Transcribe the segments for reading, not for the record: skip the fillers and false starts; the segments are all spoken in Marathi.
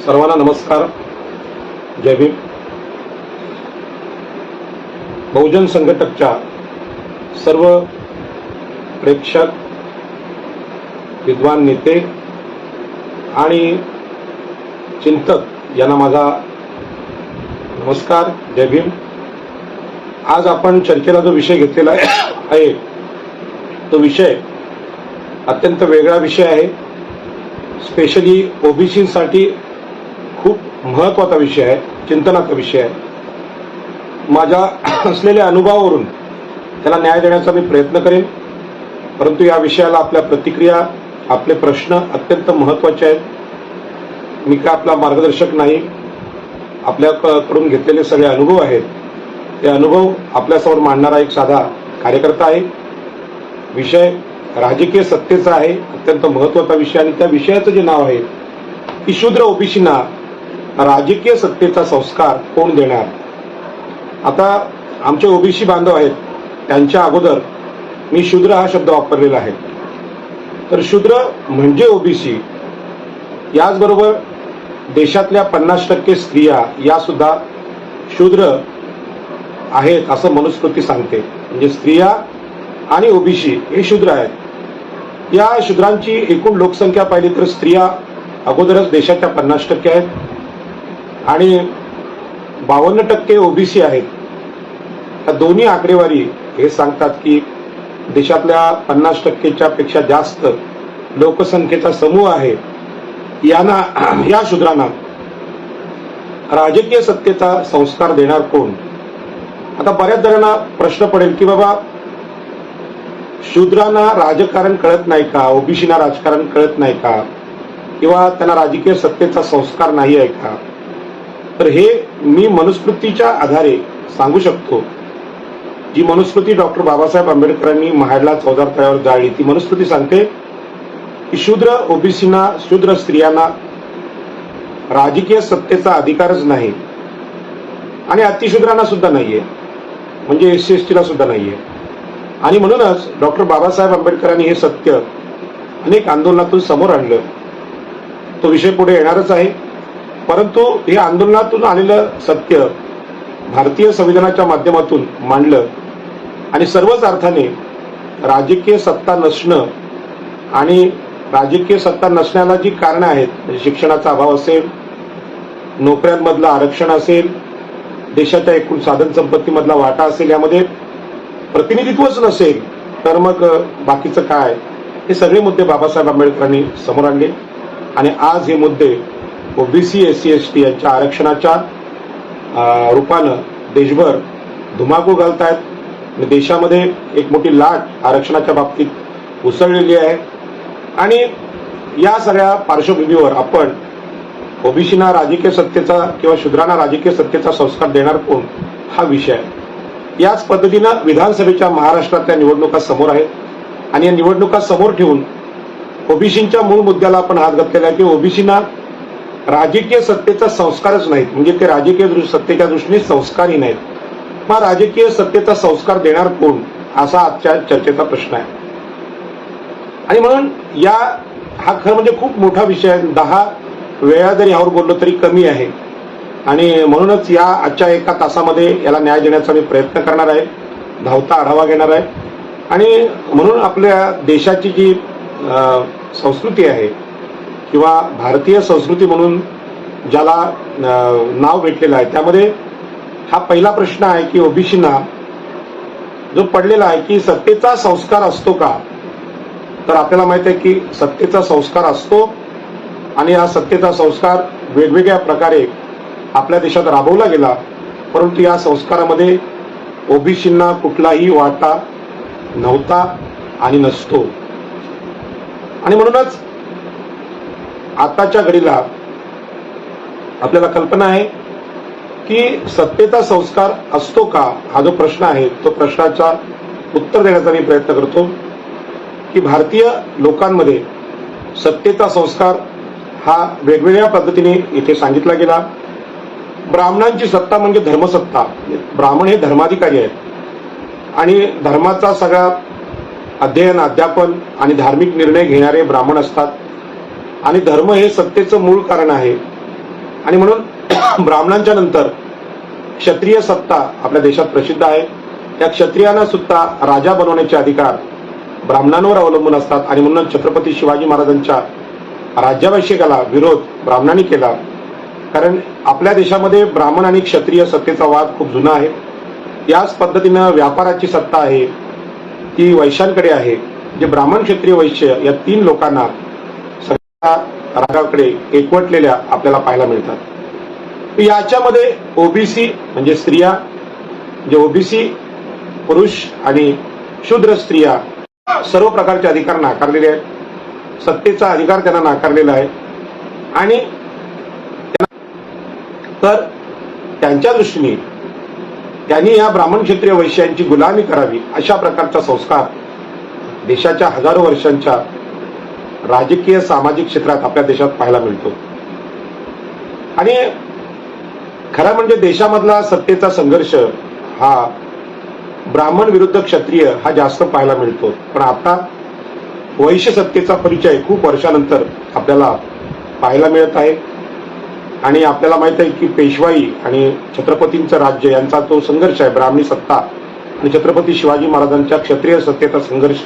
सर्वांना नमस्कार. जय भीम. बहुजन संघटकच्या सर्व प्रेक्षक, विद्वान नेते आणि चिंतक यांना माझा नमस्कार. जय भीम. आज आपण चर्चेला जो विषय घेतलेला आहे तो विषय अत्यंत वेगळा विषय आहे. स्पेशली ओबीसीसाठी खूप महत्त्वाचा विषय आहे, चिंतनाचा विषय आहे. माझ्या असलेल्या अनुभवावरून त्याला न्याय देण्याचा मी प्रयत्न करेन, परंतु या विषयाला आपल्या प्रतिक्रिया, आपले प्रश्न अत्यंत महत्त्वाचे आहेत. मी काय आपला मार्गदर्शक नाही. आपल्याकडून घेतलेले सगळे अनुभव आहेत, ते अनुभव आपल्यासमोर मांडणारा एक साधा कार्यकर्ता आहे. विषय राजकीय सत्तेचा आहे, अत्यंत महत्त्वाचा विषय. आणि त्या विषयाचं जे नाव आहे की शूद्र ओबीसींना राजकीय सत्तेचा संस्कार कोण देणार. आता आमचे ओबीसी बांधव आहेत, त्यांच्या अगोदर मी शूद्र हा शब्द वापरलेला आहे. तर शूद्र म्हणजे ओबीसी. याचबरोबर देशातल्या 50% स्त्रिया या सुद्धा शूद्र आहेत असं मनुस्मृती सांगते. म्हणजे स्त्रिया आणि ओबीसी हे शूद्र आहेत. या शूद्रांची एकूण लोकसंख्या पाहिली तर स्त्रिया अगोदरच देशाच्या 50% आहेत आणि 52% ओबीसी आहेत. या दोन्ही आकडेवारी हे सांगतात की देशातल्या 50%च्या पेक्षा जास्त लोकसंख्येचा समूह आहे. यांना, या शूद्रांना राजकीय सत्तेचा संस्कार देणार कोण. आता बऱ्याच जणांना प्रश्न पडेल की बाबा शूद्रांना राजकारण कळत नाही का, ओबीसीना राजकारण कळत नाही का, किंवा त्यांना राजकीय सत्तेचा संस्कार नाही आहे का. तर हे मी मनुस्मृतीच्या आधारे सांगू शकतो. जी मनुस्मृती डॉक्टर बाबासाहेब आंबेडकरांनी महाडला 14 तळ्यावर जाळली, ती मनुस्मृती सांगते की शूद्र ओबीसीना, शूद्र स्त्रियांना राजकीय सत्तेचा अधिकारच नाही आणि अतिशूद्रांना सुद्धा नाहीये, म्हणजे SC ST ला सुद्धा नाहीये. आणि म्हणूनच डॉक्टर बाबासाहेब आंबेडकरांनी हे सत्य अनेक आंदोलनातून समोर आणलं. तो विषय पुढे येणारच आहे, परंतु हे आंदोलनातून आलेलं सत्य भारतीय संविधानाच्या माध्यमातून मांडलं आणि सर्वच अर्थाने राजकीय सत्ता नसणं आणि राजकीय सत्ता नसण्याला जी कारणं आहेत, म्हणजे शिक्षणाचा अभाव असेल, नोकऱ्यांमधलं आरक्षण असेल, देशाच्या एकूण साधन संपत्तीमधला वाटा असेल, यामध्ये प्रतिनिधित्वच नसेल तर मग बाकीचं काय, हे सगळे मुद्दे बाबासाहेब आंबेडकरांनी समोर आणले. आणि आज हे मुद्दे ओबीसी, SC ST यांच्या आरक्षणाच्या रूपानं देशभर धुमाकूळ घालतायत. देशामध्ये एक मोठी लाट आरक्षणाच्या बाबतीत उसळलेली आहे. आणि या सगळ्या पार्श्वभूमीवर आपण ओबीसीना राजकीय सत्तेचा किंवा शूद्रांना राजकीय सत्तेचा संस्कार देणार कोण हा विषय आहे. याच पद्धतीनं विधानसभेच्या महाराष्ट्रातल्या निवडणुका समोर आहेत आणि या निवडणुका समोर ठेवून ओबीसींच्या मूळ मुद्द्याला आपण हात घातलेला आहे की ओबीसींना राजकीय सत्तेचा संस्कारच नाहीत, म्हणजे ते राजकीय सत्तेच्या दृष्टीने संस्कारही नाहीत. मग राजकीय सत्तेचा संस्कार देणार कोण, असा आजच्या चर्चेचा प्रश्न आहे. आणि म्हणून हा खरं म्हणजे खूप मोठा विषय आहे. 10 वेळा जरी यावर बोललो तरी कमी आहे. आणि म्हणूनच या आजच्या एका तासामध्ये याला न्याय देण्याचा मी प्रयत्न करणार आहे, धावता आढावा घेणार आहे. आणि म्हणून आपल्या देशाची जी संस्कृती आहे किंवा भारतीय संस्कृती म्हणून ज्याला नाव भेटलेलं आहे, त्यामध्ये हा पहिला प्रश्न आहे की ओबीसींना जो पडलेला आहे की सत्तेचा संस्कार असतो का. तर आपल्याला माहित आहे की सत्तेचा संस्कार असतो आणि हा सत्तेचा संस्कार वेगवेगळ्या प्रकारे आपल्या देशात राबवला गेला, परंतु या संस्कारामध्ये ओबीसींना कुठलाही वाटा नव्हता आणि नसतो. आणि म्हणूनच आताच्या घडीला आपल्याला कल्पना आहे की सत्तेचा संस्कार असतो का, हा जो प्रश्न आहे तो प्रश्नाचा उत्तर देण्याचा मी प्रयत्न करतो की भारतीय लोकांमध्ये सत्तेचा संस्कार हा वेगवेगळ्या पद्धतीने इथे सांगितला गेला. ब्राह्मणांची सत्ता म्हणजे धर्मसत्ता. ब्राह्मण हे धर्माधिकारी आहेत आणि धर्माचा सगळा अध्ययन, अध्यापन आणि धार्मिक निर्णय घेणारे ब्राह्मण असतात. आणि धर्म हे सत्तेचं मूळ कारण आहे. आणि म्हणून ब्राह्मणांच्या नंतर क्षत्रिय सत्ता आपल्या देशात प्रसिद्ध आहे. त्या क्षत्रियांना सुद्धा राजा बनवण्याचे अधिकार ब्राह्मणांवर अवलंबून असतात आणि म्हणून छत्रपती शिवाजी महाराजांच्या राज्याभिषेकाला विरोध ब्राह्मणांनी केला. कारण आपल्या देशामध्ये ब्राह्मण आणि क्षत्रिय सत्तेचा वाद खूप जुना आहे. याच पद्धतीनं व्यापाराची सत्ता आहे ती वैश्यांकडे आहे. जे ब्राह्मण क्षत्रिय वैश्य या तीन लोकांना सगळ्या रागाकडे एकवटलेल्या आपल्याला पाहायला मिळतात. याच्यामध्ये ओबीसी म्हणजे स्त्रिया, जे ओबीसी पुरुष आणि शूद्र स्त्रिया सर्व प्रकारचे अधिकार नाकारलेले आहेत. सत्तेचा अधिकार त्यांना नाकारलेला आहे आणि तर त्यांच्या दृष्टीने त्यांनी या ब्राह्मण क्षत्रिय वैश्यांची गुलामी करावी अशा प्रकारचा संस्कार देशाच्या हजारो वर्षांच्या राजकीय सामाजिक क्षेत्रात आपल्या देशात पाहायला मिळतो. आणि खरं म्हणजे देशामधला सत्तेचा संघर्ष हा ब्राह्मण विरुद्ध क्षत्रिय हा जास्त पाहायला मिळतो. पण आता वैश्य सत्तेचा परिचय खूप वर्षानंतर आपल्याला पाहायला मिळत आहे. आणि आपल्याला माहित आहे की पेशवाई आणि छत्रपतींचं राज्य यांचा तो संघर्ष आहे, ब्राह्मणी सत्ता आणि छत्रपती शिवाजी महाराजांच्या क्षत्रिय सत्तेचा संघर्ष.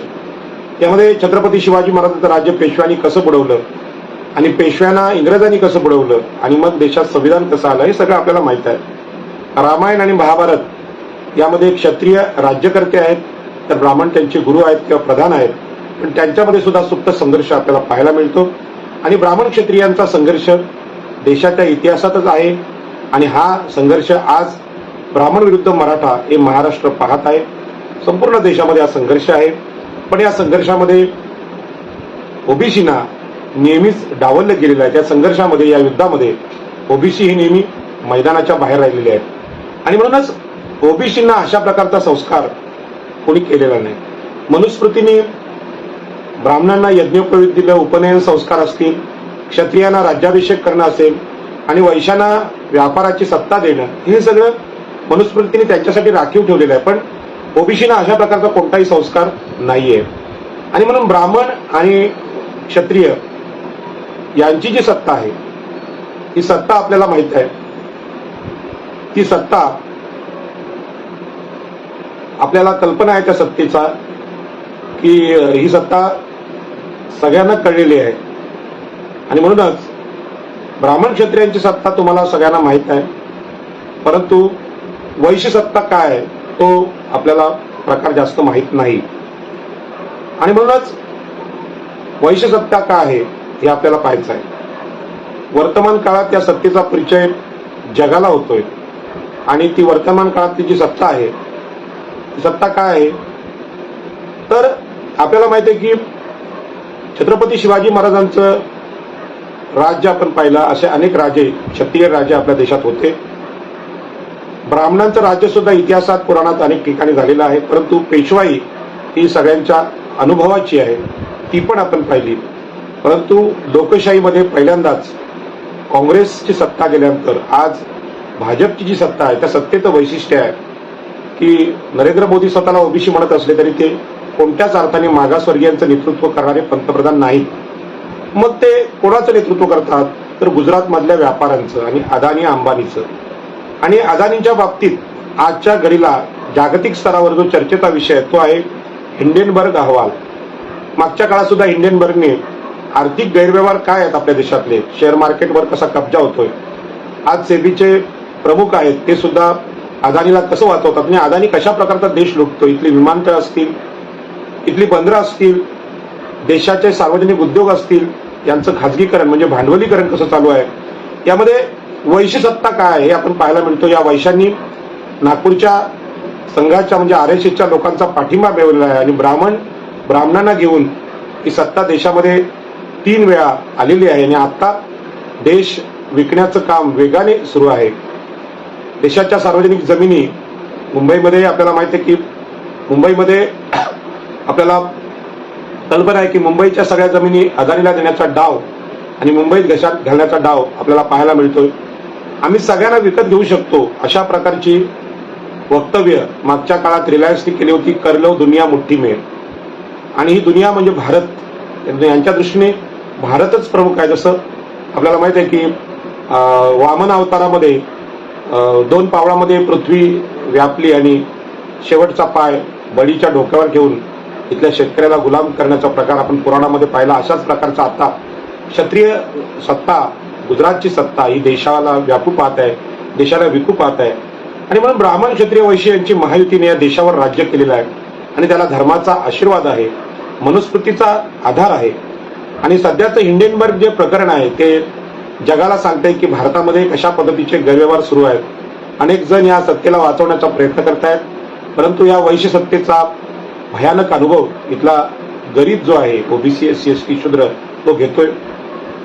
त्यामध्ये छत्रपती शिवाजी महाराजांचं राज्य पेशव्यांनी कसं बुडवलं आणि पेशव्यांना इंग्रजांनी कसं बुडवलं आणि मग देशात संविधान कसं आलं हे सगळं आपल्याला माहित आहे. रामायण आणि महाभारत यामध्ये क्षत्रिय राज्यकर्ते आहेत तर ब्राह्मण त्यांचे गुरु आहेत किंवा प्रधान आहेत. पण त्यांच्यामध्ये सुद्धा सुप्त संघर्ष आपल्याला पाहायला मिळतो आणि ब्राह्मण क्षत्रियांचा संघर्ष देशाच्या इतिहासातच आहे. आणि हा संघर्ष आज ब्राह्मण विरुद्ध मराठा हे महाराष्ट्र पाहत आहे. संपूर्ण देशामध्ये हा संघर्ष आहे. पण या संघर्षामध्ये ओबीसीना नेहमीच डावललं गेलेलं आहे. त्या संघर्षामध्ये, या युद्धामध्ये ओबीसी ही नेहमी मैदानाच्या बाहेर राहिलेली आहेत आणि म्हणूनच ओबीसींना अशा प्रकारचा संस्कार कोणी केलेला नाही. मनुस्मृतीने ब्राह्मणांना यज्ञोपवीत दिलं, उपनयन संस्कार असतील, क्षत्रियांना राज्याभिषेक करणं असेल आणि वैश्यांना व्यापाराची सत्ता देणं, हे सगळं मनुस्मृतीने त्यांच्यासाठी राखीव ठेवलेलं आहे. पण ओबीसीना अशा प्रकारचा कोणताही संस्कार नाहीये. आणि म्हणून ब्राह्मण आणि क्षत्रिय यांची जी सत्ता आहे ही सत्ता आपल्याला माहित आहे. ती सत्ता आपल्याला कल्पना आहे त्या सत्तेचा की ही सत्ता सगळ्यांना कळलेली आहे. आणि म्हणूनच ब्राह्मण क्षत्रियांची सत्ता तुम्हाला सगळ्यांना माहित आहे. परंतु वैश्य सत्ता काय आहे तो आपल्याला प्रकार जास्त माहित नाही. आणि म्हणूनच वैश्य सत्ता काय आहे हे आपल्याला पाहायचं आहे. वर्तमान काळात या सत्तेचा परिचय जगाला होतोय आणि ती वर्तमान काळातली जी सत्ता आहे ती सत्ता काय आहे तर आपल्याला माहिती आहे की छत्रपती शिवाजी महाराजांचं राज्य आपण पाहिलं, असे अनेक राजे, क्षत्रिय राजे आपल्या देशात होते. ब्राह्मणांचं राज्य सुद्धा इतिहासात पुराणात अनेक ठिकाणी झालेलं आहे. परंतु पेशवाई ही सगळ्यांच्या अनुभवाची आहे, ती पण आपण पाहिली. परंतु लोकशाहीमध्ये पहिल्यांदाच काँग्रेसची सत्ता गेल्यानंतर आज भाजपची जी सत्ता आहे त्या सत्तेचं वैशिष्ट्य आहे की नरेंद्र मोदी स्वतःला ओबीसी म्हणत असले तरी ते कोणत्याच अर्थाने मागासवर्गीयांचं नेतृत्व करणारे पंतप्रधान नाहीत. मग ते कोणाचं नेतृत्व करतात तर गुजरात मधल्या व्यापाऱ्यांचं आणि अदानी अंबानीचं. आणि अदानींच्या बाबतीत आजच्या घडीला जागतिक स्तरावर जो चर्चेचा विषय आहे तो आहे हिंडेनबर्ग अहवाल. मागच्या काळात सुद्धा हिंडेनबर्गने आर्थिक गैरव्यवहार काय आहेत आपल्या देशातले, शेअर मार्केटवर कसा कब्जा होतोय, आज सेबीचे प्रमुख आहेत ते सुद्धा अदानीला कसं वाचवतात आणि अदानी कशा प्रकारचा देश लुटतो, इथली विमानतळ असतील, इथली बंदरं असतील, देशाचे सार्वजनिक उद्योग असतील, यांचं खाजगीकरण म्हणजे भांडवलीकरण कसं चालू आहे, यामध्ये वैश्य सत्ता काय आहे हे आपण पाहायला मिळतो. या वैश्यांनी नागपूरच्या संघाच्या म्हणजे RSSच्या लोकांचा पाठिंबा मिळवलेला आहे आणि ब्राह्मणांना घेऊन ही सत्ता देशामध्ये 3 वेळा आलेली आहे आणि आता देश विकण्याचं काम वेगाने सुरू आहे. देशाच्या सार्वजनिक जमिनी मुंबईमध्ये आपल्याला माहिती आहे की मुंबईमध्ये आपल्याला कल्पना आहे की मुंबईच्या सगळ्या जमिनी अदानीला देण्याचा डाव आणि मुंबईत घशात घालण्याचा डाव आपल्याला पाहायला मिळतोय. आम्ही सगळ्यांना विकत घेऊ शकतो अशा प्रकारची वक्तव्य मागच्या काळात रिलायन्सने केली होती. कर लो दुनिया मुठ्ठी में. आणि ही दुनिया म्हणजे भारत, यांच्या दृष्टीने भारतच प्रमुख आहे. जसं आपल्याला माहित आहे की वामन अवतारामध्ये 2 पावलामध्ये पृथ्वी व्यापली आणि शेवटचा पाय बळीच्या डोक्यावर घेऊन इथल्या शेतकऱ्याला गुलाम करण्याचा प्रकार आपण पुराणामध्ये पाहिला. अशाच प्रकारचा आता क्षत्रिय सत्ता, गुजरातची सत्ता ही देशाला व्यापू पाहत आहे, देशाला विकू पाहत आहे. आणि म्हणून ब्राह्मण क्षत्रिय वैश्य यांची महायुतीने या देशावर राज्य केलेलं आहे आणि त्याला धर्माचा आशीर्वाद आहे, मनुस्मृतीचा आधार आहे. आणि सध्याचं हिंडेनबर्ग जे प्रकरण आहे ते जगाला सांगतंय की भारतामध्ये कशा पद्धतीचे गैरव्यवहार सुरू आहेत. अनेक जण या सत्तेला वाचवण्याचा प्रयत्न करतायत, परंतु या वैश्य सत्तेचा भयानक अनुभव इथला गरीब जो आहे, ओबीसी, एससी, एसटी, शूद्र, तो घेतोय.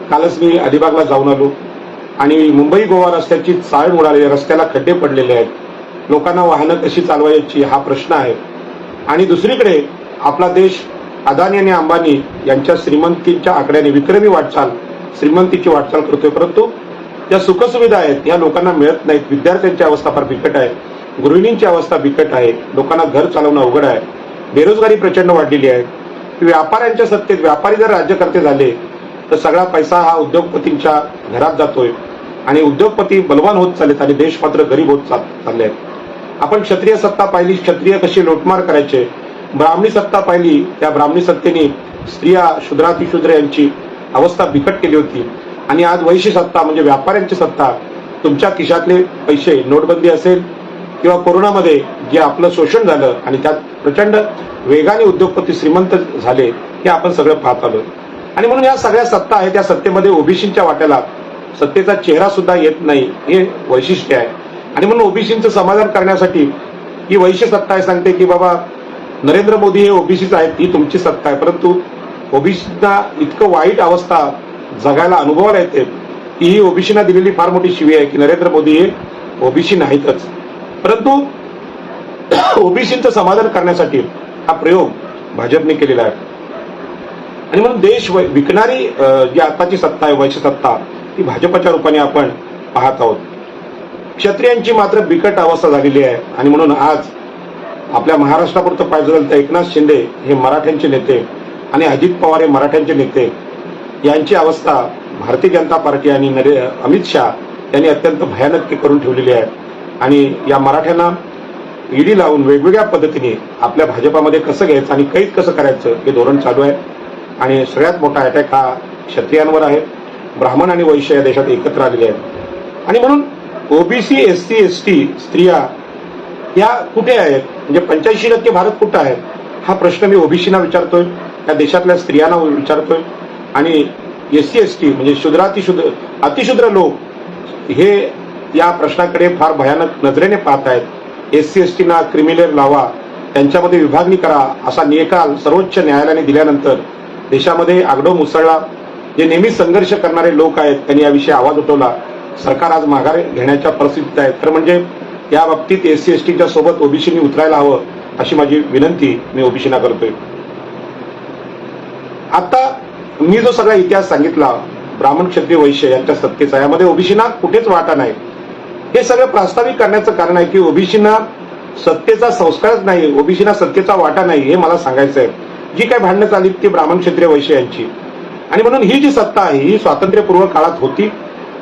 कालच मी अलिबागला जाऊन आलो आणि मुंबई गोवा रस्त्याची चाळ उडालेली, रस्त्याला खड्डे पडलेले आहेत. लोकांना वाहनं कशी चालवायची हा प्रश्न आहे. आणि दुसरीकडे आपला देश अदानी आणि अंबानी यांच्या श्रीमंतीच्या आकड्याने विक्रमी वाटचाल, श्रीमंतीची वाटचाल करतोय, परंतु ज्या सुखसुविधा आहेत या लोकांना मिळत नाहीत. विद्यार्थ्यांची अवस्था फार बिकट आहे, गृहिणींची अवस्था बिकट आहे, लोकांना घर चालवणं अवघड आहे, बेरोजगारी प्रचंड वाढलेली आहे. व्यापाऱ्यांच्या सत्तेत व्यापारी जर राज्यकर्ते झाले तर सगळा पैसा हा उद्योगपतींच्या घरात जातोय आणि उद्योगपती बलवान होत चाललेत आणि देश मात्र गरीब होत चालले आहेत. आपण क्षत्रिय सत्ता पाहिली, क्षत्रिय कशी लोटमार करायचे. ब्राह्मणी सत्ता पाहिली, त्या ब्राह्मणी सत्तेने स्त्रिया, शूद्रातिशूद्र यांची अवस्था बिकट केली होती. आणि आज वैश्य सत्ता म्हणजे व्यापाऱ्यांची सत्ता, तुमच्या खिशातले पैसे, नोटबंदी असेल किंवा कोरोनामध्ये जे आपलं शोषण झालं आणि त्यात प्रचंड वेगाने उद्योगपती श्रीमंत झाले, हे आपण सगळं पाहत आलो. आणि म्हणून या सगळ्या सत्ता आहेत, त्या सत्तेमध्ये ओबीसींच्या वाट्याला सत्तेचा चेहरा सुद्धा येत नाही, हे वैशिष्ट्य आहे. आणि म्हणून ओबीसींचं समाधान करण्यासाठी ही वैश्य सत्ता आहे, सांगते की बाबा नरेंद्र मोदी हे ओबीसीच आहेत, ही तुमची सत्ता आहे. परंतु ओबीसींना इतकं वाईट अवस्था जगायला अनुभवायला येते की ही ओबीसींना दिलेली फार मोठी शिवी आहे की नरेंद्र मोदी हे ओबीसी नाहीतच. परंतु ओबीसींचं समाधान करण्यासाठी हा प्रयोग भाजपने केलेला आहे. आणि म्हणून देश विकणारी जी आताची सत्ता आहे, वैश्य सत्ता, ती भाजपच्या रूपाने आपण पाहत आहोत. क्षत्रियांची मात्र बिकट अवस्था झालेली आहे. आणि म्हणून आज आपल्या महाराष्ट्रापुरतं पाहिजे झालं तर एकनाथ शिंदे हे मराठ्यांचे नेते आणि अजित पवार हे मराठ्यांचे नेते यांची अवस्था भारतीय जनता पार्टी आणि अमित शहा यांनी अत्यंत भयानक करून ठेवलेली आहे. आणि या मराठ्यांना ईडी लावून वेगवेगळ्या पद्धतीने आपल्या भाजपामध्ये कसं घ्यायचं आणि कैद कसं करायचं हे धोरण चालू आहे. आणि सगळ्यात मोठा अटॅक हा क्षत्रियांवर आहे. ब्राह्मण आणि वैश्य या देशात एकत्र आलेले आहेत. आणि म्हणून ओबीसी, एससी, एसटी, स्त्रिया या कुठे आहेत, म्हणजे 85% भारत कुठं आहे, हा प्रश्न मी ओबीसीना विचारतोय, या देशातल्या स्त्रियांना विचारतोय. आणि एससी, एसटी म्हणजे शूद्रातिशूद्र, अतिशूद्र लोक हे या प्रश्नाकडे फार भयानक नजरेने पाहत आहेत. एससी, एसटीना क्रिमिनल लावा, त्यांच्यामध्ये विभागणी करा, असा निकाल सर्वोच्च न्यायालयाने दिल्यानंतर देशामध्ये आगडो मुसळला. जे नेहमी संघर्ष करणारे लोक आहेत त्यांनी याविषयी आवाज उठवला. सरकार आज माघार घेण्याच्या परिस्थितीत आहे. तर म्हणजे या बाबतीत एससी, एसटीच्या सोबत ओबीसीनी उतरायला हवं, अशी माझी विनंती मी ओबीसीना करतोय. आता मी जो सगळा इतिहास सांगितला ब्राह्मण, क्षत्रिय, वैश्य यांच्या सत्तेचा, यामध्ये ओबीसीना कुठेच वाटा नाही. हे सगळं प्रास्ताविक करण्याचं कारण आहे की ओबीसीना सत्तेचा संस्कारच नाही, ओबीसीना सत्तेचा वाटा नाही, हे मला सांगायचं आहे. जी काय भांडणं चालली ती ब्राह्मण, क्षत्रिय, वैश्य यांची. आणि म्हणून ही जी सत्ता आहे ही स्वातंत्र्यपूर्व काळात होती.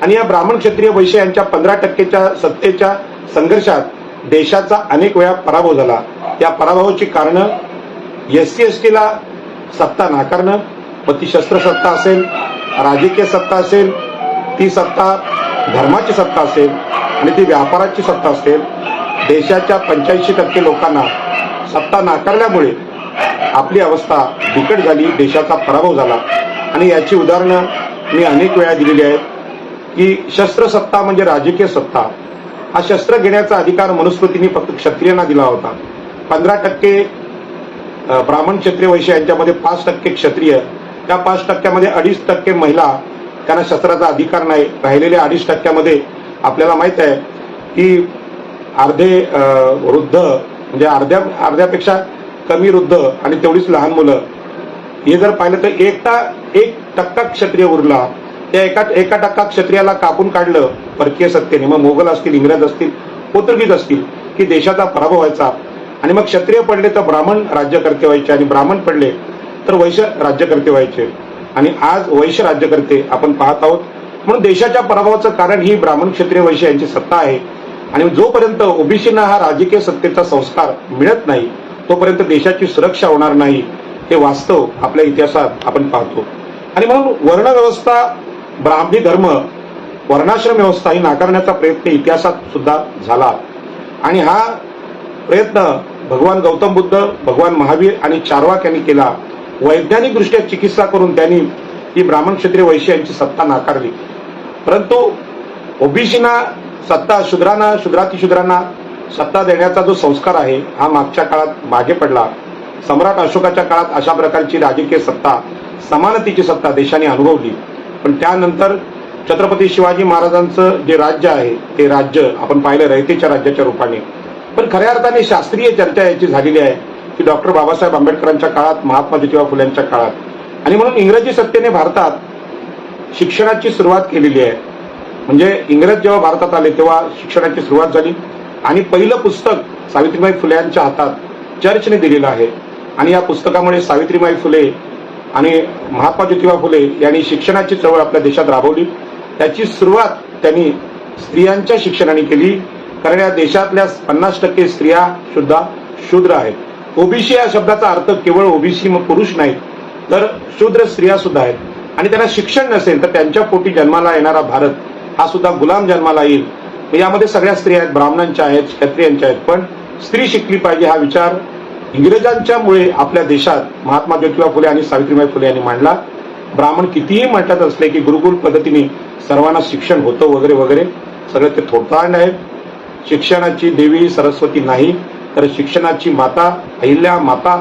आणि या ब्राह्मण, क्षत्रिय, वैश्य यांच्या 15% सत्तेच्या संघर्षात देशाचा अनेक वेळा पराभव झाला. या पराभवाची कारणं एससी, एसटीला सत्ता नाकारणं, मग ती शस्त्रसत्ता असेल, राजकीय सत्ता असेल, ती सत्ता धर्माची सत्ता असेल आणि ती व्यापाराची सत्ता असेल. देशाच्या 85% लोकांना सत्ता नाकारल्यामुळे आपली अवस्था बिकट झाली, देशाचा पराभव झाला. आणि याची उदाहरणं मी अनेक वेळा दिलेली आहेत की शस्त्रसत्ता म्हणजे राजकीय सत्ता. हा शस्त्र घेण्याचा अधिकार मनुस्मृतीने फक्त क्षत्रियांना दिला होता. 15% ब्राह्मण, क्षत्रिय, वैश्य यांच्यामध्ये 5% क्षत्रिय, त्या 5%मध्ये 2.5% महिला, त्यांना शस्त्राचा अधिकार नाही. राहिलेल्या 2.5%मध्ये आपल्याला माहित आहे की अर्धे वृद्ध, म्हणजे अर्ध्यापेक्षा कमी वृद्ध आणि तेवढीच लहान मुलं. हे जर पाहिलं तर 1% क्षत्रिय उरला. त्या 1% क्षत्रियाला कापून काढलं परकीय सत्तेने. मग मोगल असतील, इंग्रज असतील, पोर्तुगीज असतील, की देशाचा पराभव व्हायचा. आणि मग क्षत्रिय पडले तर ब्राह्मण राज्यकर्ते व्हायचे आणि ब्राह्मण पडले तर वैश्य राज्यकर्ते व्हायचे. आणि आज वैश्य राज्यकर्ते आपण पाहत आहोत म्हणून देशाच्या पराभवाचं कारण ही ब्राह्मण क्षत्रिय वैश्य यांची सत्ता आहे. आणि जोपर्यंत ओबीसींना हा राजकीय सत्तेचा संस्कार मिळत नाही तोपर्यंत देशाची सुरक्षा होणार नाही, हे वास्तव आपल्या इतिहासात आपण पाहतो. आणि म्हणून वर्णव्यवस्था, ब्राह्मणी धर्म, वर्णाश्रम व्यवस्था ही नाकारण्याचा प्रयत्न इतिहासात सुद्धा झाला. आणि हा प्रयत्न भगवान गौतम बुद्ध, भगवान महावीर आणि चार्वाक यांनी केला. वैज्ञानिक दृष्ट्या चिकित्सा करून त्यांनी ही ब्राह्मण क्षत्रिय वैश्य यांची सत्ता नाकारली. परंतु ओबीसींना सत्ता, शूद्रातिशूद्रांना सत्ता देण्याचा जो संस्कार आहे हा मागच्या काळात मागे पडला. सम्राट अशोकाच्या काळात अशा प्रकारची राजकीय सत्ता, समानतेची सत्ता देशाने अनुभवली. पण त्यानंतर छत्रपती शिवाजी महाराजांचं जे राज्य आहे ते राज्य आपण पाहिलं रयतेच्या राज्याच्या रूपाने. पण खऱ्या अर्थाने शास्त्रीय चर्चा याची झालेली आहे की डॉक्टर बाबासाहेब आंबेडकरांच्या काळात, महात्मा ज्योतिबा फुलेंच्या काळात. आणि म्हणून इंग्रजी सत्तेने भारतात शिक्षणाची सुरुवात केलेली आहे. म्हणजे इंग्रज जेव्हा भारतात आले तेव्हा शिक्षणाची सुरुवात झाली. आणि पहिलं पुस्तक सावित्रीबाई फुले यांच्या हातात चर्चने दिलेलं आहे. आणि या पुस्तकामुळे सावित्रीबाई फुले आणि महात्मा ज्योतिबा फुले यांनी शिक्षणाची चळवळ आपल्या देशात राबवली. त्याची सुरुवात त्यांनी स्त्रियांच्या शिक्षणाने केली. कारण या देशातल्या 50% स्त्रिया सुद्धा शूद्र आहेत. ओबीसी या शब्दाचा अर्थ केवळ ओबीसी पुरुष नाहीत तर शूद्र स्त्रिया सुद्धा आहेत. आणि त्यांना शिक्षण नसेल तर त्यांच्या पोटी जन्माला येणारा भारत हा सुद्धा गुलाम जन्माला येईल. यामध्ये सगळ्या स्त्रिया आहेत, ब्राह्मणांच्या आहेत, क्षत्रियांच्या आहेत. पण स्त्री शिकली पाहिजे हा विचार इंग्रजांच्या मुळे आपल्या देशात महात्मा ज्योतिबा फुले आणि सावित्रीबाई फुले यांनी मांडला. ब्राह्मण कितीही म्हणतात असले की गुरुकुल पद्धतीने सर्वांना शिक्षण होतं वगैरे वगैरे, सगळं ते थोतांड आहे. शिक्षणाची देवी सरस्वती नाही तर शिक्षणाची माता अहिल्या माता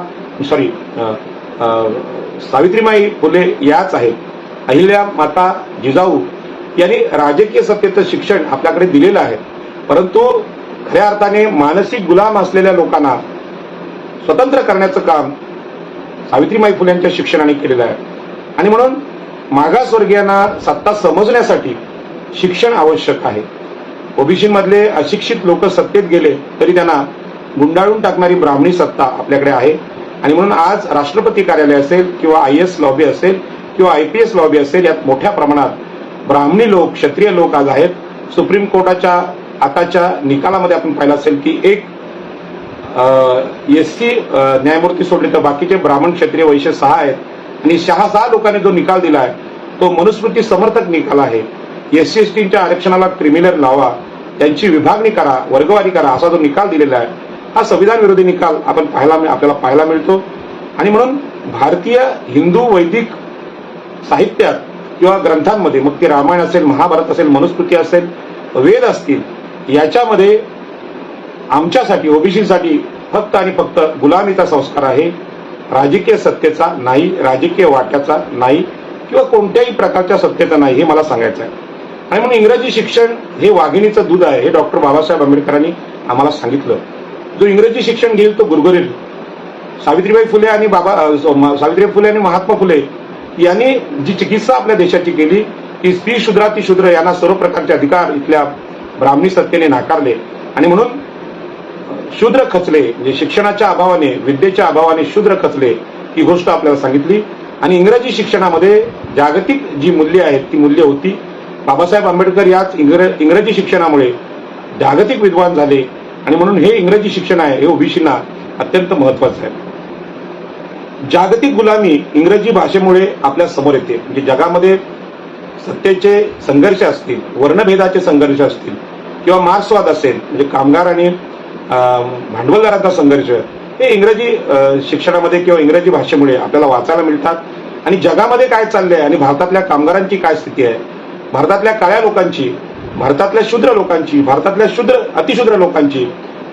सावित्रीबाई फुले याच आहेत. अहिल्या माता जिजाऊ यांनी राजकीय सत्तेचं शिक्षण आपल्याकडे दिलेलं आहे. परंतु खऱ्या अर्थाने मानसिक गुलाम असलेल्या लोकांना स्वतंत्र करण्याचं काम सावित्रीबाई फुले यांच्या शिक्षणाने केलेलं आहे. आणि म्हणून मागासवर्गीयांना सत्ता समजण्यासाठी शिक्षण आवश्यक आहे. ओबीसीमधले अशिक्षित लोक सत्तेत गेले तरी त्यांना गुंडाळून टाकणारी ब्राह्मणी सत्ता आपल्याकडे आहे. आणि म्हणून आज राष्ट्रपती कार्यालय असेल किंवा IAS लॉबी असेल किंवा IPS लॉबी असेल, यात मोठ्या प्रमाणात ब्राह्मणी लोक, क्षत्रिय लोक आज आहेत. सुप्रीम कोर्टाच्या आताच्या निकालामध्ये आपण पाहिलं असेल की एक SC न्यायमूर्ती सोडले तर बाकीचे ब्राह्मण, क्षत्रिय, वैश्य 6 आहेत. आणि 6 लोकांनी जो निकाल दिलाय तो मनुस्मृती समर्थक निकाल आहे. SC STच्या आरक्षणाला क्रिमिनल लावा, त्यांची विभागणी करा, वर्गवारी करा, असा जो निकाल दिलेला आहे हा संविधान विरोधी निकाल आपल्याला पाहायला मिळतो. आणि म्हणून भारतीय हिंदू वैदिक साहित्यात किंवा ग्रंथांमध्ये, मग ते रामायण असेल, महाभारत असेल, मनुस्मृती असेल, वेद असतील, याच्यामध्ये आमच्यासाठी ओबीसीसाठी फक्त आणि फक्त गुलामीचा संस्कार आहे. राजकीय सत्तेचा नाही, राजकीय वाट्याचा नाही किंवा कोणत्याही प्रकारच्या सत्तेचा नाही, हे मला सांगायचं आहे. आणि म्हणून इंग्रजी शिक्षण हे वाघिणीचं दूध आहे, हे डॉक्टर बाबासाहेब आंबेडकरांनी आम्हाला सांगितलं. जो इंग्रजी शिक्षण घेईल तो गुरगुरेल. सावित्रीबाई फुले आणि महात्मा फुले यांनी जी चिकित्सा आपल्या देशाची केली ती स्त्री शूद्रातिशूद्र यांना सर्व प्रकारचे अधिकार इथल्या ब्राह्मणी सत्तेने नाकारले. आणि म्हणून शूद्र खचले, म्हणजे शिक्षणाच्या अभावाने, विद्येच्या अभावाने शूद्र खचले, ही गोष्ट आपल्याला सांगितली. आणि इंग्रजी शिक्षणामध्ये जागतिक जी मूल्य आहेत ती मूल्य होती. बाबासाहेब आंबेडकर याच इंग्रजी शिक्षणामुळे जागतिक विद्वान झाले. आणि म्हणून हे इंग्रजी शिक्षण आहे हे ओबीसींना अत्यंत महत्वाचं आहे. जागतिक गुलामी इंग्रजी भाषेमुळे आपल्या समोर येते. म्हणजे जगामध्ये सत्तेचे संघर्ष असतील, वर्णभेदाचे संघर्ष असतील किंवा मार्क्सवाद असेल, म्हणजे कामगार आणि भांडवलदारांचा संघर्ष, हे इंग्रजी शिक्षणामध्ये किंवा इंग्रजी भाषेमुळे आपल्याला वाचायला मिळतात. आणि जगामध्ये काय चाललंय आणि भारतातल्या कामगारांची काय स्थिती आहे, भारतातल्या काळ्या लोकांची, भारतातल्या शूद्र लोकांची, भारतातल्या अतिशूद्र लोकांची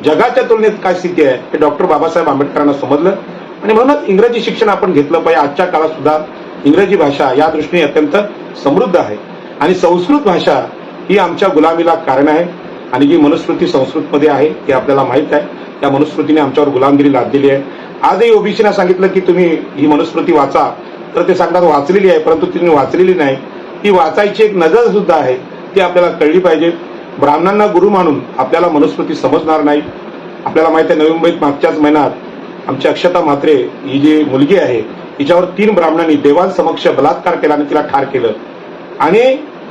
जगाच्या तुलनेत काय स्थिती आहे हे डॉक्टर बाबासाहेब आंबेडकरांना समजलं. आणि म्हणूनच इंग्रजी शिक्षण आपण घेतलं पाहिजे. आजच्या काळात सुद्धा इंग्रजी भाषा या दृष्टीने अत्यंत समृद्ध आहे. आणि संस्कृत भाषा ही आमच्या गुलामीला कारण आहे. आणि जी मनुस्मृती संस्कृतमध्ये आहे ते आपल्याला माहित आहे. त्या मनुस्मृतीने आमच्यावर गुलामगिरी लादलेली आहे. आजही ओबीसीना सांगितलं की तुम्ही ही मनुस्मृती वाचा, तर ते सांगतात वाचलेली आहे, परंतु तुम्ही वाचलेली नाही. ती वाचायची एक नजर सुद्धा आहे, ती आपल्याला कळली पाहिजे. ब्राह्मणांना गुरु मानून आपल्याला मनुस्मृती समजणार नाही. आपल्याला माहिती आहे नवी मुंबईत मागच्याच महिन्यात आमची अक्षता म्हात्रे ही जी मुलगी आहे तिच्यावर 3 ब्राह्मणांनी देवांसमक्ष बलात्कार केला आणि तिला ठार केलं. आणि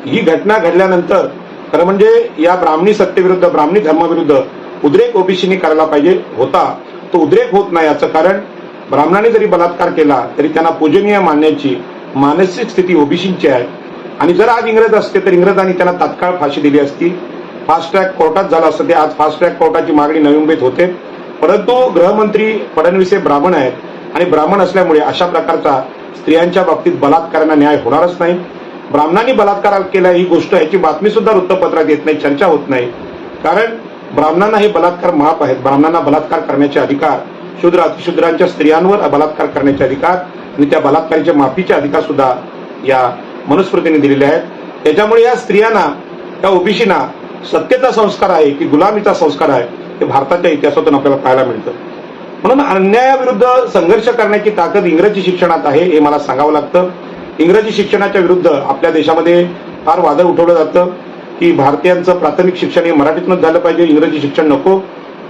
ही घटना घडल्यानंतर खरं म्हणजे या ब्राह्मणी सत्तेविरुद्ध, ब्राह्मणी धर्माविरुद्ध उद्रेक ओबीसीनी करायला पाहिजे होता. तो उद्रेक होत नाही. याचं कारण ब्राह्मणाने जरी बलात्कार केला तरी त्यांना पूजनीय मानण्याची मानसिक स्थिती ओबीसींची आहे. आणि जर आज इंग्रज असते तर इंग्रजांनी त्यांना तात्काळ फाशी दिली असती. फास्ट ट्रॅक कोर्टात झालं असतं. ते आज फास्ट ट्रॅक कोर्टाची मागणी नवी मुंबईत होते. परंतु गृहमंत्री फडणवीस हे ब्राह्मण आहेत आणि ब्राह्मण असल्यामुळे अशा प्रकारचा स्त्रियांच्या बाबतीत बलात्कारांना न्याय होणारच नाही. ब्राह्मणांनी बलात्कार केला ही गोष्ट, याची बातमी सुद्धा वृत्तपत्रात येत नाही, चर्चा होत नाही. कारण ब्राह्मणांना हे बलात्कार माफ आहेत. ब्राह्मणांना बलात्कार करण्याचे अधिकार, शूद्र अतिशूद्रांच्या स्त्रियांवर बलात्कार करण्याचे अधिकार आणि त्या बलात्काराच्या माफीचे अधिकार सुद्धा या मनुस्मृतीने दिलेले आहेत. त्याच्यामुळे या स्त्रियांना, त्या ओबीसीना सत्तेचा संस्कार आहे की गुलामीचा संस्कार आहे हे भारताच्या इतिहासातून आपल्याला पाहायला मिळतं. म्हणून अन्यायाविरुद्ध संघर्ष करण्याची ताकद इंग्रजी शिक्षणात आहे हे मला सांगावं लागतं. इंग्रजी शिक्षणाच्या विरुद्ध आपल्या देशामध्ये फार वादळ उठवलं जातं की भारतीयांचं प्राथमिक शिक्षण हे मराठीतूनच झालं पाहिजे, इंग्रजी शिक्षण नको.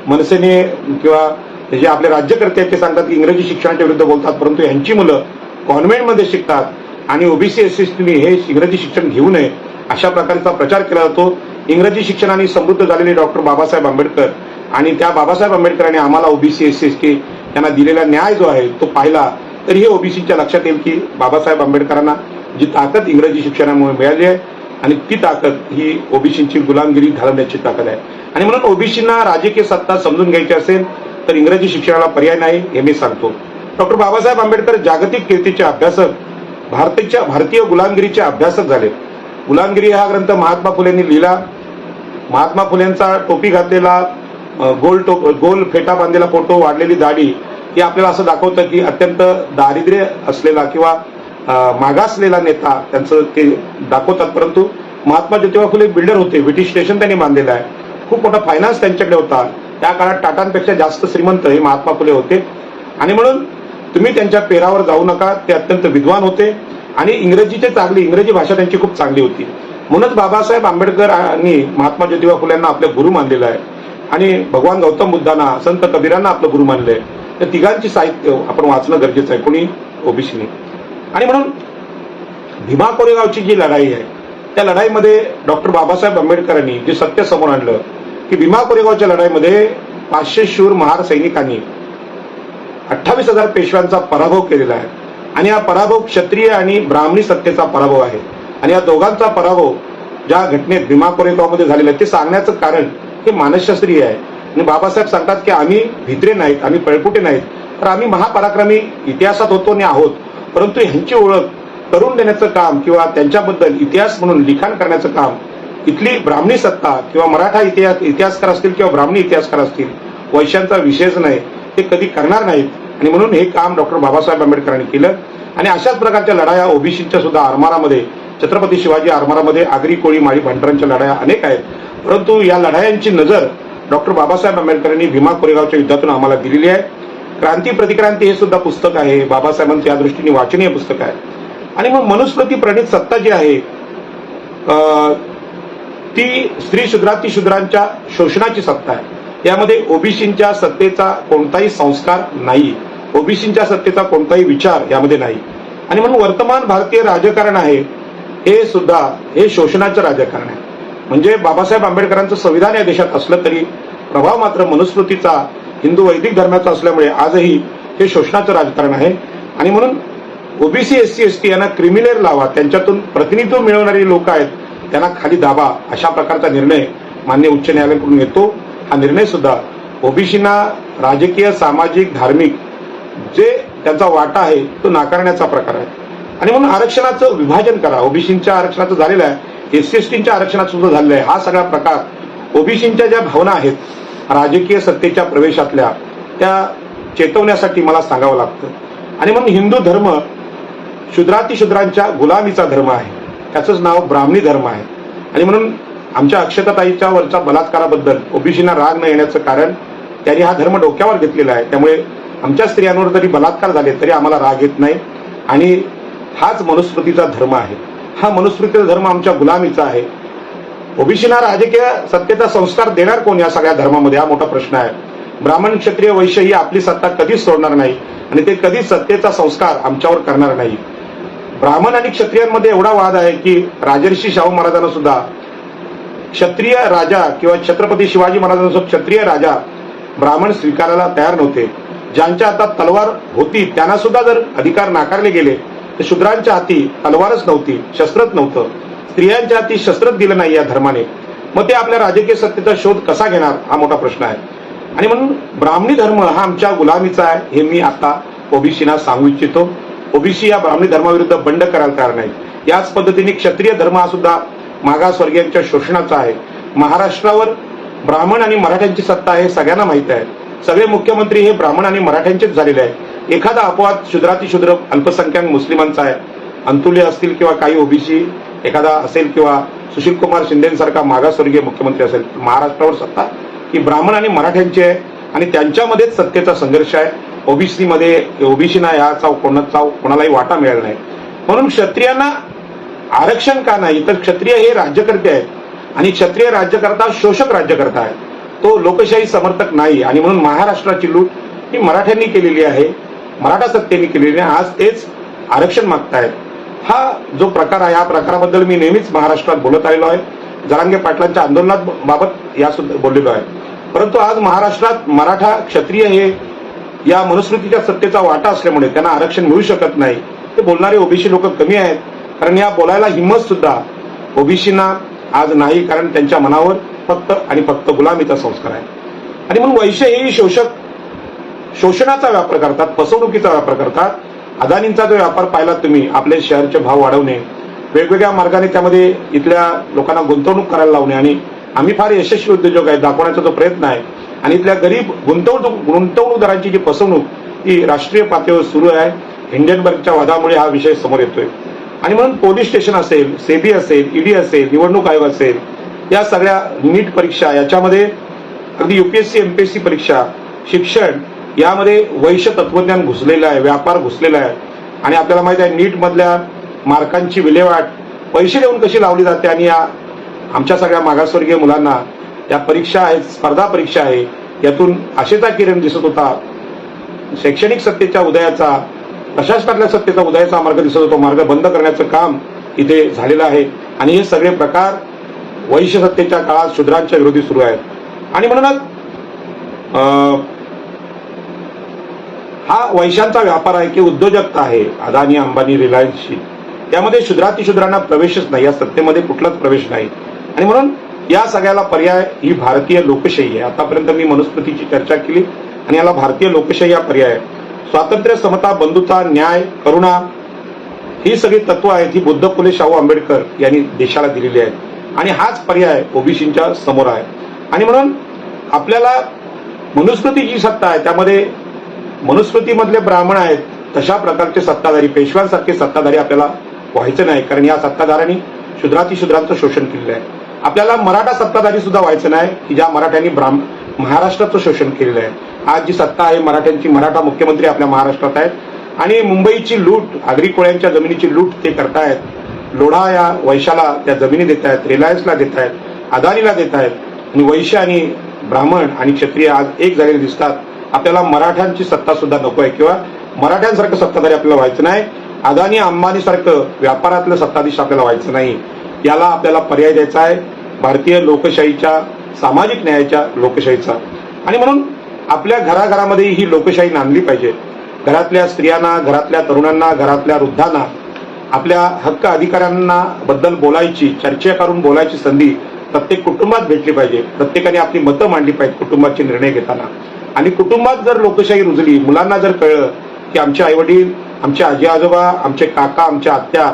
मनसेने किंवा जे आपले राज्यकर्ते आहेत ते सांगतात की इंग्रजी शिक्षणाच्या विरुद्ध बोलतात, परंतु यांची मुलं कॉन्व्हेंटमध्ये शिकतात आणि ओबीसी एससीने हे इंग्रजी शिक्षण घेऊ नये अशा प्रकारचा प्रचार केला जातो. इंग्रजी शिक्षणाने समृद्ध झालेले डॉक्टर बाबासाहेब आंबेडकर आणि त्या बाबासाहेब आंबेडकरांनी आम्हाला ओबीसी एससी यांना दिलेला न्याय जो आहे तो पाहिला तर हे ओबीसीच्या लक्षात येईल की बाबासाहेब आंबेडकरांना जी ताकद इंग्रजी शिक्षणामुळे मिळाली आहे आणि ती ताकद ही ओबीसीची गुलामगिरी घालवण्याची ताकद आहे. आणि म्हणून ओबीसींना राजकीय सत्ता समजून घ्यायची असेल तर इंग्रजी शिक्षणाला पर्याय नाही हे मी सांगतो. डॉक्टर बाबासाहेब आंबेडकर जागतिक कीर्तीचे अभ्यासक, भारतीय गुलामगिरीचे अभ्यासक झाले. गुलामगिरी हा ग्रंथ महात्मा फुलेंनी लिहिला. महात्मा फुलेंचा टोपी घातलेला, गोल फेटा बांधलेला फोटो, वाढलेली दाढी हे आपल्याला असं दाखवतं की अत्यंत दारिद्र्य असलेला किंवा मागासलेला नेता त्यांचं ते दाखवतात. परंतु महात्मा ज्योतिबा फुले बिल्डर होते. ब्रिटिश स्टेशन त्यांनी बांधलेलं आहे. खूप मोठा फायनान्स त्यांच्याकडे होता. त्या काळात टाटांपेक्षा जास्त श्रीमंत हे महात्मा फुले होते. आणि म्हणून तुम्ही त्यांच्या पेरावर जाऊ नका. ते अत्यंत विद्वान होते आणि इंग्रजी भाषा त्यांची खूप चांगली होती. म्हणूनच बाबासाहेब आंबेडकरांनी महात्मा ज्योतिबा फुलेंना आपले गुरु मानलेलं आहे आणि भगवान गौतम बुद्धांना, संत कबीरांना आपलं गुरु मानलंय. त्या तिघांची साहित्य आपण वाचणं गरजेचं आहे, कोणी ओबीसीने. आणि म्हणून भीमा कोरेगावची जी लढाई आहे त्या लढाईमध्ये डॉक्टर बाबासाहेब आंबेडकरांनी जे सत्य समोर आणलं की भीमा कोरेगावच्या लढाईमध्ये 500 शूर महार सैनिकांनी 28,000 पेशव्यांचा पराभव केलेला आहे. आणि हा पराभव क्षत्रिय आणि ब्राह्मणी सत्तेचा पराभव आहे. आणि या दोघांचा पराभव ज्या घटनेत भीमा कोरेगावमध्ये झालेला आहे ते सांगण्याचं कारण हे मानसशास्त्रीय आहे. आणि बाबासाहेब सांगतात की आम्ही भित्रे नाहीत, आम्ही पळपुटे नाहीत, तर आम्ही महापराक्रमी इतिहासात होतो आणि आहोत. परंतु ह्यांची ओळख करून देण्याचं काम किंवा त्यांच्याबद्दल इतिहास म्हणून लिखाण करण्याचं काम इथली ब्राह्मणी सत्ता किंवा मराठा इतिहासकार असतील किंवा ब्राह्मणी इतिहासकार असतील, वैश्यांचा विषयच नाही, ते कधी करणार नाहीत. आणि म्हणून हे काम डॉक्टर बाबासाहेब आंबेडकरांनी केलं. आणि अशाच प्रकारच्या लढाया ओबीसीच्या सुद्धा आरमारामध्ये, छत्रपती शिवाजी आरमारामध्ये आगरी, कोळी, माळी, भांडरांच्या लढाया अनेक आहेत. परंतु या लढायांची नजर डॉक्टर बाबासाहेब आंबेडकरांनी भीमा कोरेगावच्या युद्धातून आम्हाला दिलेली आहे. क्रांती प्रतिक्रांती हे सुद्धा पुस्तक आहे, बाबासाहेबांचं या दृष्टीने वाचनीय पुस्तक आहे. आणि मग मनुस्मृती प्रणित सत्ता जी आहे ती स्त्री शूद्रांच्या शोषणाची सत्ता आहे. यामध्ये ओबीसींच्या सत्तेचा कोणताही संस्कार नाही, ओबीसींच्या सत्तेचा कोणताही विचार यामध्ये नाही. आणि म्हणून वर्तमान भारतीय राजकारण आहे हे सुद्धा हे शोषणाचं राजकारण आहे. म्हणजे बाबासाहेब आंबेडकरांचं संविधान या देशात असलं तरी प्रभाव मात्र मनुस्मृतीचा, हिंदू वैदिक धर्माचा असल्यामुळे आजही हे शोषणाचं राजकारण आहे. आणि म्हणून ओबीसी, एससी, एसटी यांना क्रिमिनल लावा, त्यांच्यातून प्रतिनिधित्व मिळवणारी लोक आहेत त्यांना खाली दाबा, अशा प्रकारचा निर्णय मान्य उच्च न्यायालयाकडून येतो. हा निर्णय सुद्धा ओबीसींना राजकीय, सामाजिक, धार्मिक जे त्यांचा वाटा आहे तो नाकारण्याचा प्रकार आहे. आणि म्हणून आरक्षणाचं विभाजन करा. ओबीसींच्या आरक्षणाचं झालेलं आहे, एससी एसटीच्या आरक्षणाचं सुद्धा झालेलं आहे. हा सगळा प्रकार ओबीसींच्या ज्या भावना आहेत राजकीय सत्तेच्या प्रवेशातल्या त्या चेतवण्यासाठी मला सांगावं लागतं. आणि म्हणून हिंदू धर्म शूद्रातिशूद्रांच्या गुलामीचा धर्म आहे, त्याचंच नाव ब्राह्मणी धर्म आहे. आणि म्हणून आमच्या अक्षताताईच्या वरच्या बलात्काराबद्दल ओबीसींना राग न येण्याचं कारण त्यांनी हा धर्म डोक्यावर घेतलेला आहे. त्यामुळे आमच्या स्त्रियांवर जरी बलात्कार झाले तरी आम्हाला राग येत नाही. आणि हाच मनुस्मृतीचा धर्म आहे. हा मनुस्मृतीचा धर्म आमच्या गुलामीचा आहे. ओबीसींना राजकीय सत्तेचा संस्कार देणार कोण या सगळ्या धर्मामध्ये, हा मोठा प्रश्न आहे. ब्राह्मण, क्षत्रिय, वैश्य ही आपली सत्ता कधीच सोडणार नाही आणि ते कधीच सत्तेचा संस्कार आमच्यावर करणार नाही. ब्राह्मण आणि क्षत्रियांमध्ये एवढा वाद आहे की राजर्षी शाहू महाराजांना सुद्धा क्षत्रिय राजा किंवा छत्रपती शिवाजी महाराजांना सुद्धा क्षत्रिय राजा ब्राह्मण स्वीकारायला तयार नव्हते. ज्यांच्या हातात तलवार होती त्यांना सुद्धा जर अधिकार नाकारले गेले तर शूद्रांच्या हाती तलवारच नव्हती, शस्त्रच नव्हतं. स्त्रियांच्या हाती शस्त्रच दिलं नाही या धर्माने. मग ते आपल्या राजकीय सत्तेचा शोध कसा घेणार हा मोठा प्रश्न आहे. आणि म्हणून ब्राह्मणी धर्म हा आमच्या गुलामीचा आहे हे मी आता ओबीसीना सांगू इच्छितो. ओबीसी या ब्राह्मणी धर्माविरुद्ध बंड करायला तयार नाही. याच पद्धतीने क्षत्रिय धर्म हा सुद्धा मागासवर्गीयांच्या शोषणाचा आहे. महाराष्ट्रावर ब्राह्मण आणि मराठ्यांची सत्ता आहे सगळ्यांना माहिती आहे. सगळे मुख्यमंत्री हे ब्राह्मण आणि मराठ्यांचेच झालेले आहे. एखादा अपवाद शुद्रातिशुद्र अल्पसंख्याक मुस्लिमांचा आहे. अंतुले असतील किंवा काही ओबीसी एखादा असेल किंवा सुशील कुमार शिंदेसारखा मागासवर्गीय मुख्यमंत्री असेल. महाराष्ट्रावर सत्ता ही ब्राह्मण आणि मराठ्यांची आहे आणि त्यांच्यामध्येच सत्तेचा संघर्ष आहे. ओबीसीना याचा कोणालाही वाटा मिळाला नाही. म्हणून क्षत्रियांना आरक्षण का नाही तर क्षत्रिय हे राज्यकर्ते आहेत आणि क्षत्रिय राज्यकर्ता शोषक राज्यकर्ता आहे. तो लोकशाही समर्थक नाही आणि म्हणून महाराष्ट्राची लूट ही मराठ्यांनी केलेली आहे, मराठा सत्तेने केलेली आहे. आज तेच आरक्षण मागतायत. हा जो प्रकार आहे या प्रकाराबद्दल मी नेहमीच महाराष्ट्रात बोलत आलेलो आहे. जरांगे पाटलांच्या आंदोलनाबाबत या सुद्धा बोललेलो आहे. परंतु आज महाराष्ट्रात मराठा क्षत्रिय हे या मनुस्मृतीच्या सत्तेचा वाटा असल्यामुळे त्यांना आरक्षण मिळू शकत नाही. ते बोलणारे ओबीसी लोक कमी आहेत कारण या बोलायला हिंमत सुद्धा ओबीसीना आज नाही कारण त्यांच्या मनावर फक्त आणि फक्त गुलामीचा संस्कार आहे. आणि म्हणून वैश्य हेही शोषणाचा व्यापार करतात, फसवणुकीचा व्यापार करतात. अदानींचा जो व्यापार पाहिला तुम्ही, आपले शेअरचे भाव वाढवणे, वेगवेगळ्या मार्गाने त्यामध्ये इथल्या लोकांना गुंतवणूक करायला लावणे आणि आम्ही फार यशस्वी उद्योजक आहे दाखवण्याचा जो प्रयत्न आहे आणि इथल्या गरीब गुंतवणूकदारांची जी फसवणूक ही राष्ट्रीय पातळीवर सुरू आहे. हिंडनबर्गच्या वादामुळे हा विषय समोर येतोय. आणि म्हणून पोलीस स्टेशन असेल, सेबी असेल, ईडी असेल, निवडणूक आयोग असेल, या सगळ्या नीट परीक्षा याच्यामध्ये अगदी युपीएससी एमपीएससी परीक्षा, शिक्षण यामध्ये वैश्य तत्वज्ञान घुसलेलं आहे, व्यापार घुसलेला आहे. आणि आपल्याला माहिती आहे नीट मधल्या मार्कांची विल्हेवाट पैसे देऊन कशी लावली जाते आणि या आमच्या सगळ्या मागासवर्गीय मुलांना या परीक्षा आहेत, स्पर्धा परीक्षा आहे, यातून आशेचा किरण दिसत होता. शैक्षणिक सत्तेच्या उदयाचा, प्रशासनातल्या सत्तेचा उदयाचा मार्ग दिसत होतो. मार्ग बंद करण्याचं काम इथे झालेलं आहे आणि हे सगळे प्रकार वैश्य सत्तेच्या काळात शूद्रांच्या विरोधी सुरू आहेत. आणि म्हणूनच हा वैश्यांचा व्यापार आहे की उद्योजकता आहे. अदानी, अंबानी, रिलायन्सची त्यामध्ये शूद्रातिशूद्रांना प्रवेशच नाही, या सत्तेमध्ये कुठलाच प्रवेश नाही. आणि म्हणून या सगळ्याला पर्याय ही भारतीय लोकशाही आहे. आतापर्यंत मी मनुस्मृतीची चर्चा केली आणि याला भारतीय लोकशाही हा पर्याय आहे. स्वातंत्र्य, समता, बंधुता, न्याय, करुणा ही सगळी तत्व आहेत ही बुद्ध, फुले, शाहू आंबेडकर यांनी देशाला दिलेली आहेत आणि हाच पर्याय ओबीसींच्या समोर आहे. आणि म्हणून आपल्याला मनुस्मृतीची सत्ता आहे त्यामध्ये मनुस्मृतीमधले ब्राह्मण आहेत तशा प्रकारचे सत्ताधारी, पेशव्यांसारखे सत्ताधारी आपल्याला व्हायचं नाही कारण या सत्ताधाऱ्यांनी शूद्रातिशूद्रांचं शोषण केलेलं आहे. आपल्याला मराठा सत्ताधारी सुद्धा व्हायचं नाही की ज्या मराठ्यांनी महाराष्ट्राचं शोषण केलेलं आहे. आज जी सत्ता आहे मराठ्यांची, मराठा मुख्यमंत्री आपल्या महाराष्ट्रात आहेत आणि मुंबईची लूट, आगरी कोळ्यांच्या जमिनीची लूट ते करतायत. लोढा या वैश्याला त्या जमिनी देत आहेत, रिलायन्सला देत आहेत, अदानीला देत आहेत आणि वैश्य आणि ब्राह्मण आणि क्षत्रिय आज एक झालेले दिसतात. आपल्याला मराठ्यांची सत्ता सुद्धा नको आहे किंवा मराठ्यांसारखं सत्ताधारी आपल्याला व्हायचं नाही. अदानी, अंबानी सारखं व्यापारातलं सत्ताधीश आपल्याला व्हायचं नाही. याला आपल्याला पर्याय द्यायचा आहे भारतीय लोकशाहीच्या, सामाजिक न्यायाच्या लोकशाहीचा. आणि म्हणून आपल्या घराघरामध्ये ही लोकशाही नांदली पाहिजे. घरातल्या स्त्रियांना, घरातल्या तरुणांना, घरातल्या वृद्धांना आपल्या हक्क अधिकारांना बद्दल बोलायची, चर्चा करून बोलायची संधी प्रत्येक कुटुंबात भेटली पाहिजे. प्रत्येकाने आपली मतं मांडली पाहिजे कुटुंबाचे निर्णय घेताना. आणि कुटुंबात जर लोकशाही रुजली, मुलांना जर कळलं की आमचे आईवडील, आमचे आजी आजोबा, आमचे काका, आमच्या आत्या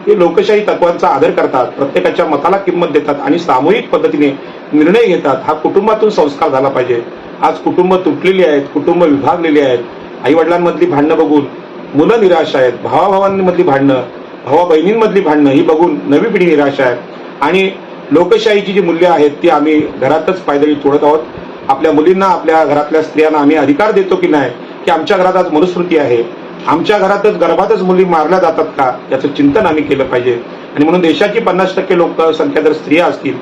हे लोकशाही तत्वांचा आदर करतात, प्रत्येकाच्या मताला किंमत देतात आणि सामूहिक पद्धतीने निर्णय घेतात, हा कुटुंबातून संस्कार झाला पाहिजे. आज कुटुंब तुटलेली आहेत, कुटुंब विभागलेली आहेत. आई वडिलांमधली भांडणं बघून मुलं निराश आहेत, भावाभावांमधली भांडणं, भावा बहिणींमधली भांडणं ही बघून नवी पिढी निराश आहे. आणि लोकशाहीची जी मूल्य आहेत ती आम्ही घरातच पायदळी तोडत आहोत. आपल्या मुलींना, आपल्या घरातल्या स्त्रियांना आम्ही अधिकार देतो की नाही की आमच्या घरात आज मनुस्मृती आहे, आमच्या घरातच गर्भातच मुली मारल्या जातात का, याचं चिंतन आम्ही केलं पाहिजे. आणि म्हणून देशाची 50% लोकसंख्या जर स्त्रिया असतील,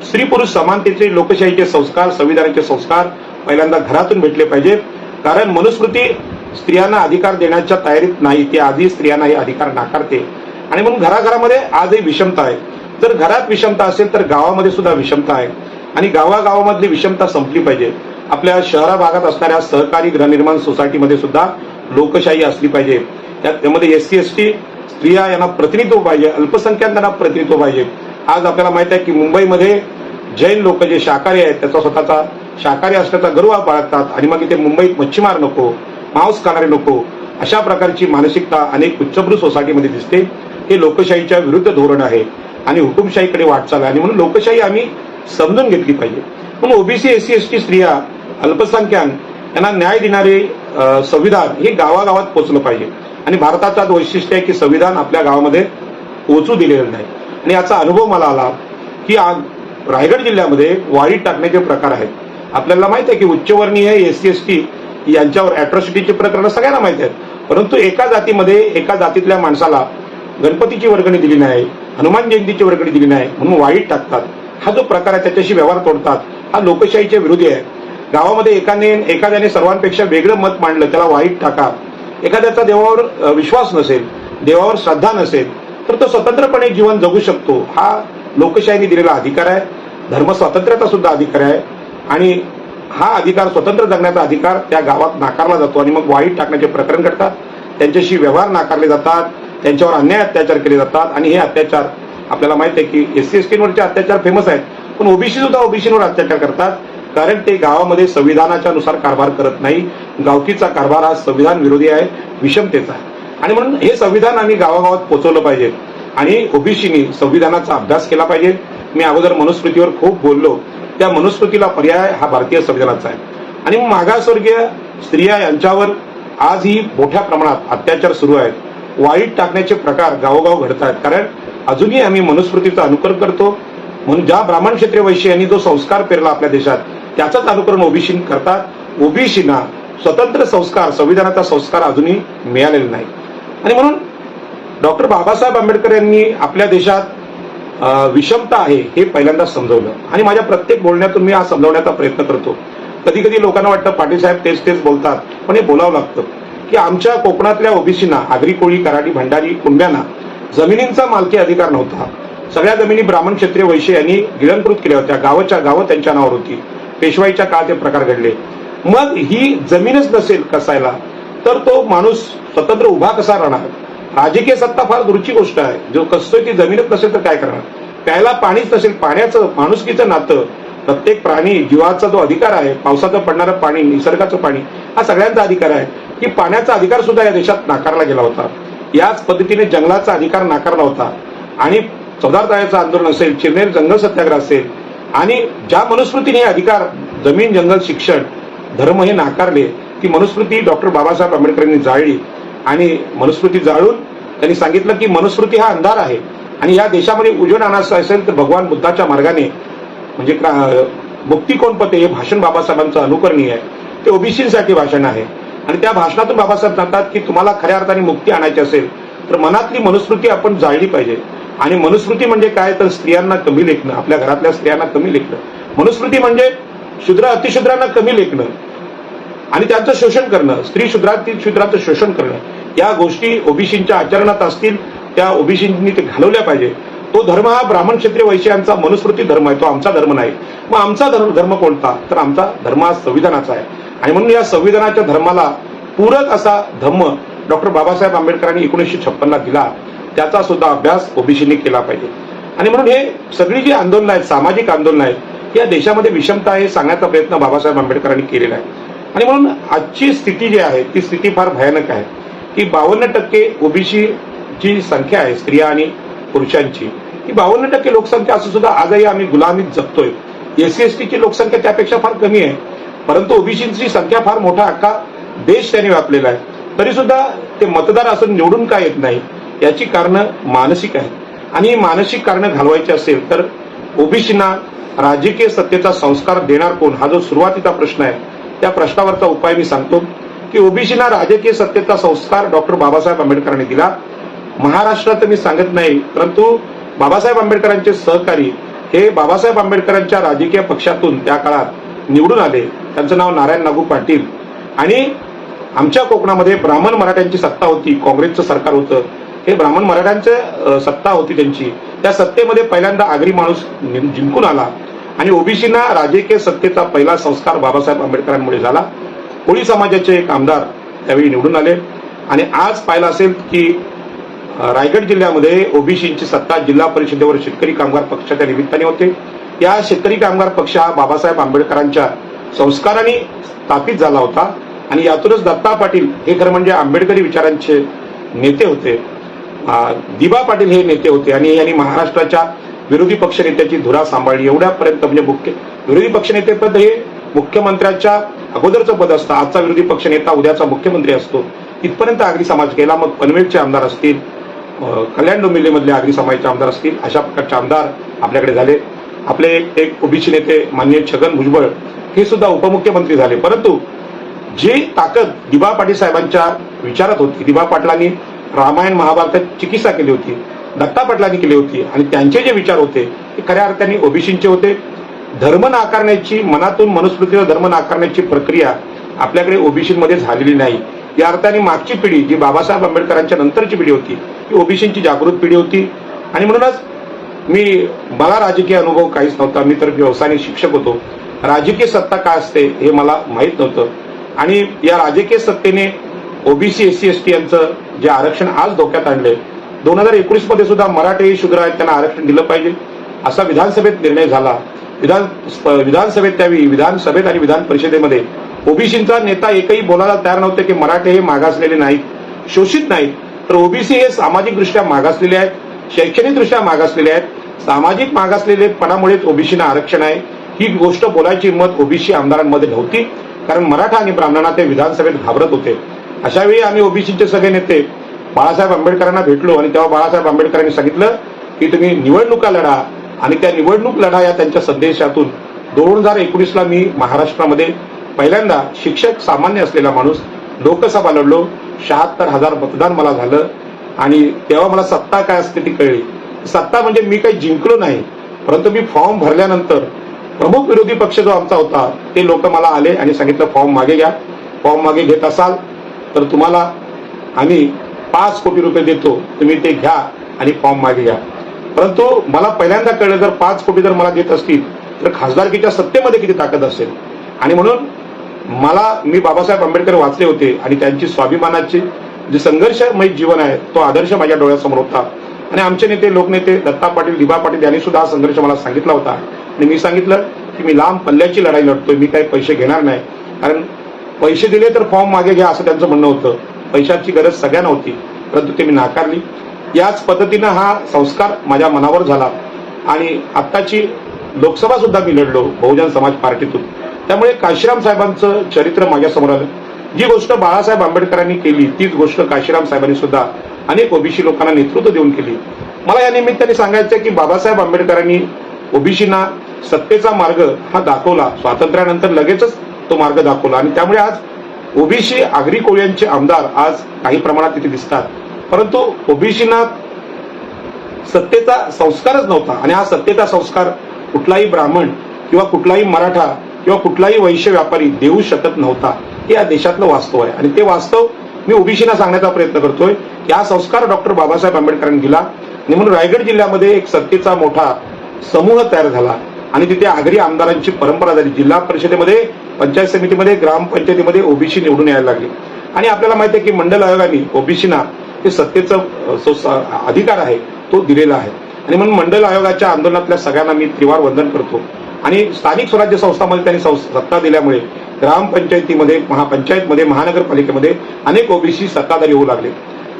स्त्री पुरुष समानतेचे लोकशाहीचे संस्कार, संविधानाचे संस्कार पहिल्यांदा घरातून भेटले पाहिजे. कारण मनुस्मृती स्त्रियांना अधिकार देण्याच्या तयारीत नाही, ती आधी स्त्रियांना हे अधिकार नाकारते. आणि म्हणून घराघरामध्ये आजही विषमता आहे. जर घरात विषमता असेल तर गावामध्ये सुद्धा विषमता आहे आणि गावागावामधली विषमता संपली पाहिजे. आपल्या शहरा भागात असणाऱ्या सहकारी गृहनिर्माण सोसायटीमध्ये सुद्धा लोकशाही असली पाहिजे. त्यामध्ये एससी एसटी स्त्रिया यांना प्रतिनिधित्व पाहिजे, अल्पसंख्याकांना प्रतिनिधित्व पाहिजे. आज आपल्याला माहित आहे की मुंबईमध्ये जैन लोक जे शाकाहारी आहेत त्याचा स्वतःचा शाकाहारी असल्याचा गर्व बाळगतात आणि मग इथे मुंबईत मच्छीमार नको, मांस खाणारे नको, अशा प्रकारची मानसिकता अनेक उच्चभ्रू सोसायटीमध्ये दिसते. हे लोकशाहीच्या विरुद्ध धोरण आहे आणि हुकुमशाहीकडे वाटचाल आहे आणि म्हणून लोकशाही आम्ही समजून घेतली पाहिजे. म्हणून ओबीसी एससी एसटी स्त्रिया अल्पसंख्याक यांना न्याय देणारे संविधान हे गावागावात पोहोचलं पाहिजे. आणि भारताचं वैशिष्ट्य आहे की संविधान आपल्या गावामध्ये पोहोचू दिलेलं नाही. आणि याचा अनुभव मला आला की रायगड जिल्ह्यामध्ये वाळीत टाकण्याचे प्रकार आहेत. आपल्याला माहित आहे की उच्चवर्णीय एससी एसटी यांच्यावर अॅट्रॉसिटीचे प्रकरण सगळ्यांना माहिती आहेत. परंतु एका जातीमध्ये एका जातीतल्या माणसाला गणपतीची वर्गणी दिली नाही, हनुमान जयंतीची वर्गणी दिली नाही म्हणून वाळीत टाकतात. हा जो प्रकार आहे त्याच्याशी व्यवहार तोडतात, हा लोकशाहीच्या विरोधी आहे. गावामध्ये एखाद्याने सर्वांपेक्षा वेगळं मत मांडलं, त्याला वाईट टाका. एखाद्याचा देवावर विश्वास नसेल, देवावर श्रद्धा नसेल तर तो स्वतंत्रपणे जीवन जगू शकतो. हा लोकशाहीने दिलेला अधिकार आहे. धर्म स्वातंत्र्याचा सुद्धा अधिकार आहे आणि हा अधिकार, स्वतंत्र जगण्याचा अधिकार त्या गावात नाकारला जातो आणि मग वाईट टाकण्याचे प्रकरण घडतात, त्यांच्याशी व्यवहार नाकारले जातात, त्यांच्यावर अन्याय अत्याचार केले जातात. आणि हे अत्याचार आपल्याला माहित आहे की एससी एसटीवरचे अत्याचार फेमस आहेत, पण ओबीसी सुद्धा ओबीसीवर अत्याचार करतात कारण ते गावामध्ये संविधानाच्या नुसार कारभार करत नाही. गावकीचा कारभार हा संविधान विरोधी आहे, विषमतेचा आहे. आणि म्हणून हे संविधान आम्ही गावागावात पोहोचवलं पाहिजे आणि ओबीसीनी संविधानाचा अभ्यास केला पाहिजे. मी अगोदर मनुस्मृतीवर खूप बोललो, त्या मनुस्मृतीला पर्याय हा भारतीय संविधानाचा आहे. आणि मागासवर्गीय स्त्रिया यांच्यावर आजही मोठ्या प्रमाणात अत्याचार सुरू आहेत. वाईट टाकण्याचे प्रकार गावोगाव घडत आहेत कारण अजूनही आम्ही मनुस्मृतीचं अनुकरण करतो. म्हणून ज्या ब्राह्मण क्षत्रिय वैश्य यांनी जो संस्कार पेरला आपल्या देशात त्याचंच अनुकरण ओबीसी करतात. ओबीसीना स्वतंत्र संस्कार, संविधानाचा संस्कार अजूनही मिळालेला नाही. आणि म्हणून डॉक्टर बाबासाहेब आंबेडकर यांनी आपल्या देशात विषमता आहे हे पहिल्यांदा समजवलं आणि माझ्या प्रत्येक बोलण्यातून मी हा समजवण्याचा प्रयत्न करतो. कधी कधी लोकांना वाटतं पाटील साहेब तेच तेच बोलतात, पण हे बोलावं लागतं की आमच्या कोकणातल्या ओबीसीना, आगरी कोळी कराडी भंडारी कुणब्यांना जमिनींचा मालकी अधिकार नव्हता. सगळ्या जमिनी ब्राह्मण क्षत्रिय वैश्य यांनी गिळंकृत केल्या होत्या. गावं त्यांच्या नावावर होती. पेशवाईच्या काळात हे प्रकार घडले. मग ही जमीनच नसेल कसायला तर तो माणूस स्वतंत्र उभा कसा राहणार? राजकीय सत्ता फार दूरची गोष्ट आहे. जो कसतोय ती जमीनच नसेल तर काय करणार? प्यायला पाणीच नसेल, पाण्याचं माणुसकीचं नातं, प्रत्येक प्राणी जीवाचा जो अधिकार आहे, पावसाचं पडणारं पाणी, निसर्गाचं पाणी, हा सगळ्यांचा अधिकार आहे. की पाण्याचा अधिकार सुद्धा या देशात नाकारला गेला होता. याच पद्धतीने जंगलाचा अधिकार नाकारला होता. आणि चौदार तळ्याचं आंदोलन असेल, चिरनेर जंगल सत्याग्रह असेल आणि ज्या मनुस्मृतीने हे अधिकार, जमीन, जंगल, शिक्षण, धर्म हे नाकारले, ती मनुस्मृती डॉक्टर बाबासाहेब आंबेडकरांनी जाळली. आणि मनुस्मृती जाळून त्यांनी सांगितलं की मनुस्मृती हा अंधार आहे आणि या देशामध्ये उजेड आणायचं असेल तर भगवान बुद्धाच्या मार्गाने, म्हणजे मुक्ती कोण पते हे भाषण बाबासाहेबांचं अनुकरणीय आहे. ते ओबीसीसाठी भाषण आहे आणि त्या भाषणातून बाबासाहेब सांगतात की तुम्हाला खऱ्या अर्थाने मुक्ती आणायची असेल तर मनातली मनुस्मृती आपण जाळली पाहिजे. आणि मनुस्मृती म्हणजे काय तर स्त्रियांना कमी लेखणं, आपल्या घरातल्या स्त्रियांना कमी लेखणं. मनुस्मृती म्हणजे शूद्र अतिशूद्रांना कमी लेखणं आणि त्यांचं शोषण करणं, स्त्री शूद्राचं शोषण करणं. या गोष्टी ओबीसींच्या आचरणात असतील, त्या ओबीसींनी ते घालवल्या पाहिजे. तो धर्म हा ब्राह्मण क्षत्रिय वैश्यांचा मनुस्मृती धर्म आहे, तो आमचा धर्म नाही. मग आमचा धर्म कोणता? तर आमचा धर्म हा संविधानाचा आहे. आणि म्हणून या संविधानाच्या धर्माला पूरक असा धम्म डॉक्टर बाबासाहेब आंबेडकरांनी 1956 दिला. त्याचा सुद्धा अभ्यास ओबीसींनी केला पाहिजे. आणि म्हणून हे सगळी जी आंदोलन आहेत, सामाजिक आंदोलन आहेत, या देशामध्ये विषमता आहे सांगण्याचा प्रयत्न बाबासाहेब आंबेडकरांनी केलेला आहे. आणि म्हणून आजची स्थिती जी आहे ती स्थिती फार भयानक आहे की 52% ओबीसीची संख्या आहे, स्त्रिया आणि पुरुषांची. ही 52% लोकसंख्या असं सुद्धा आजही आम्ही गुलामीत जगतोय. एससी एसटीची लोकसंख्या त्यापेक्षा फार कमी आहे, परंतु ओबीसीची संख्या फार मोठा अख्खा देश त्यांनी व्यापलेला आहे. तरी सुद्धा ते मतदार असून निवडून का येत नाही? याची कारणं मानसिक आहेत. आणि ही मानसिक कारणं घालवायची असेल तर ओबीसींना राजकीय सत्तेचा संस्कार देणार कोण? हा जो सुरुवातीचा प्रश्न आहे, त्या प्रश्नावरचा उपाय मी सांगतो की ओबीसींना राजकीय सत्तेचा संस्कार डॉक्टर बाबासाहेब आंबेडकरांनी दिला. महाराष्ट्रात मी सांगत नाही, परंतु बाबासाहेब आंबेडकरांचे सहकारी हे बाबासाहेब आंबेडकरांच्या राजकीय पक्षातून त्या काळात निवडून आले. त्यांचं नाव नारायण नागू पाटील. आणि आमच्या कोकणामध्ये ब्राह्मण मराठ्यांची सत्ता होती, काँग्रेसचं सरकार होतं, हे ब्राह्मण मराठ्यांचं सत्ता होती त्यांची. त्या सत्तेमध्ये पहिल्यांदा आगरी माणूस जिंकून आला आणि ओबीसीना राजकीय सत्तेचा पहिला संस्कार बाबासाहेब आंबेडकरांमुळे झाला. कोळी समाजाचे एक आमदार त्यावेळी निवडून आले आणि आज पाहिलं असेल की रायगड जिल्ह्यामध्ये ओबीसीची सत्ता जिल्हा परिषदेवर शेतकरी कामगार पक्षाच्या निमित्ताने होते. या शेतकरी कामगार पक्ष हा बाबासाहेब आंबेडकरांच्या संस्काराने स्थापित झाला होता आणि यातूनच दत्ता पाटील हे खरं म्हणजे आंबेडकरी विचारांचे नेते होते. दिबा पाटील हे नेते होते आणि यांनी महाराष्ट्राच्या विरोधी पक्षनेत्याची धुरा सांभाळली. एवढ्यापर्यंत म्हणजे विरोधी पक्षनेतेपद हे मुख्यमंत्र्याच्या अगोदरचं पद असतं. आजचा विरोधी पक्षनेता उद्याचा मुख्यमंत्री असतो. इथपर्यंत आगरी समाज गेला. मग पनवेलचे आमदार असतील, कल्याण डोंबिवलीमधले आगरी समाजाचे आमदार असतील, अशा प्रकारचे आमदार आपल्याकडे झाले. आपले एक ओबीसी नेते माननीय छगन भुजबळ हे सुद्धा उपमुख्यमंत्री झाले. परंतु जी ताकद दिबा पाटील साहेबांच्या विचारात होती, दिबा पाटलांनी रामायण महाभारतात चिकित्सा केली होती, दत्ता पाटलांनी केली होती आणि त्यांचे जे विचार होते ते खऱ्या अर्थाने ओबीसींचे होते. धर्म नाकारण्याची, मनातून मनुस्मृतीचा धर्म नाकारण्याची प्रक्रिया आपल्याकडे ओबीसीमध्ये झालेली नाही. या अर्थाने मागची पिढी जी बाबासाहेब आंबेडकरांच्या नंतरची पिढी होती ती ओबीसींची जागृत पिढी होती. आणि म्हणूनच मला राजकीय अनुभव काहीच नव्हता. मी तर व्यवसायाने शिक्षक होतो. राजकीय सत्ता काय असते हे मला माहीत नव्हतं आणि या राजकीय सत्तेने ओबीसी एससी एसटी यांचं जे आरक्षण आज धोक्यात आणले. 2019 मध्ये सुद्धा मराठी शूद्र आहेत त्यांना आरक्षण दिलं पाहिजे असा विधानसभेत निर्णय झाला. विधानसभेत त्यावेळी विधानसभेत आणि विधान परिषदेमध्ये ओबीसींचा नेता एकही बोलायला तयार नव्हते की मराठे हे मागासलेले नाहीत, शोषित नाहीत, तर ओबीसी हे सामाजिकदृष्ट्या मागासलेले आहेत, शैक्षणिकदृष्ट्या मागासलेले आहेत. सामाजिक मागासलेलेपणामुळेच ओबीसीना आरक्षण आहे ही गोष्ट बोलायची हिंमत ओबीसी आमदारांमध्ये नव्हती. कारण मराठा आणि ब्राह्मणांना ते विधानसभेत घाबरत होते. अशा वेळी आम्ही ओबीसीचे सगळे नेते बाळासाहेब आंबेडकरांना भेटलो आणि तेव्हा बाळासाहेब आंबेडकरांनी सांगितलं की तुम्ही निवडणुका लढा आणि त्या निवडणूक लढा या त्यांच्या संदेशातून 2019ला मी महाराष्ट्रामध्ये पहिल्यांदा शिक्षक सामान्य असलेला माणूस लोकसभा लढलो. 76,000 मतदान मला झालं आणि तेव्हा मला सत्ता काय असते ती कळली. सत्ता म्हणजे मी काही जिंकलो नाही, परंतु मी फॉर्म भरल्यानंतर प्रमुख विरोधी पक्ष जो आमचा होता ते लोक मला आले आणि सांगितलं फॉर्म मागे घ्या, फॉर्म मागे घेत असाल तर तुम्हाला आम्ही 5 कोटी रुपये देतो, तुम्ही ते घ्या आणि फॉर्म मागे घ्या. परंतु मला पहिल्यांदा कळलं जर 5 कोटी जर मला देत असतील तर खासदारकीच्या सत्तेमध्ये किती ताकद असेल. आणि म्हणून मी बाबासाहेब आंबेडकर वाचले होते आणि त्यांची स्वाभिमानाचे जे संघर्षमय जीवन आहे तो आदर्श माझ्या डोळ्यासमोर होता. आणि आमचे नेते लोकनेते दत्ता पाटील, दिबा पाटील यांनी सुद्धा हा संघर्ष मला सांगितला होता आणि मी सांगितलं की मी लांब पल्ल्याची लढाई लढतोय, मी काही पैसे घेणार नाही. कारण पैसे दिले तर फॉर्म मागे घ्या असं त्यांचं म्हणणं होतं. पैशाची गरज सगळ्यांना होती, परंतु ते मी नाकारली. याच पद्धतीनं हा संस्कार माझ्या मनावर झाला आणि आत्ताची लोकसभा सुद्धा मी लढलो बहुजन समाज पार्टीतून. त्यामुळे काशीराम साहेबांचं चरित्र माझ्यासमोर आलं. जी गोष्ट बाळासाहेब आंबेडकरांनी केली तीच गोष्ट काशीराम साहेबांनी सुद्धा अनेक ओबीसी लोकांना नेतृत्व देऊन केली. मला या निमित्ताने सांगायचं की बाबासाहेब आंबेडकरांनी ओबीसीना सत्तेचा मार्ग हा दाखवला. स्वातंत्र्यानंतर लगेचच तो मार्ग दाखवला आणि त्यामुळे आज ओबीसी आगरी कोळ्यांचे आमदार आज काही प्रमाणात तिथे दिसतात. परंतु ओबीसीना सत्तेचा संस्कारच नव्हता आणि हा सत्तेचा संस्कार कुठलाही ब्राह्मण किंवा कुठलाही मराठा किंवा कुठलाही वैश्य व्यापारी देऊ शकत नव्हता. हे या देशातलं वास्तव आहे आणि ते वास्तव मी ओबीसीना सांगण्याचा प्रयत्न करतोय. हा संस्कार डॉक्टर बाबासाहेब आंबेडकरांनी दिला आणि म्हणून रायगड जिल्ह्यामध्ये एक सत्तेचा मोठा समूह तयार झाला आणि तिथे आगरी आमदारांची परंपरा झाली. जिल्हा परिषदेमध्ये, पंचायत समितीमध्ये, ग्रामपंचायतीमध्ये ओबीसी निवडून यायला लागले. आणि आपल्याला माहिती आहे की मंडल आयोगाने ओबीसीना हे सत्तेचा अधिकार आहे तो दिलेला आहे. आणि म्हणून मंडल आयोगाच्या आंदोलनातल्या सगळ्यांना मी त्रिवार वंदन करतो. आणि स्थानिक स्वराज्य संस्थांमध्ये त्यांनी सत्ता दिल्यामुळे ग्रामपंचायतीमध्ये, महापंचायतमध्ये, महानगरपालिकेमध्ये अनेक ओबीसी सत्ताधारी होऊ लागले.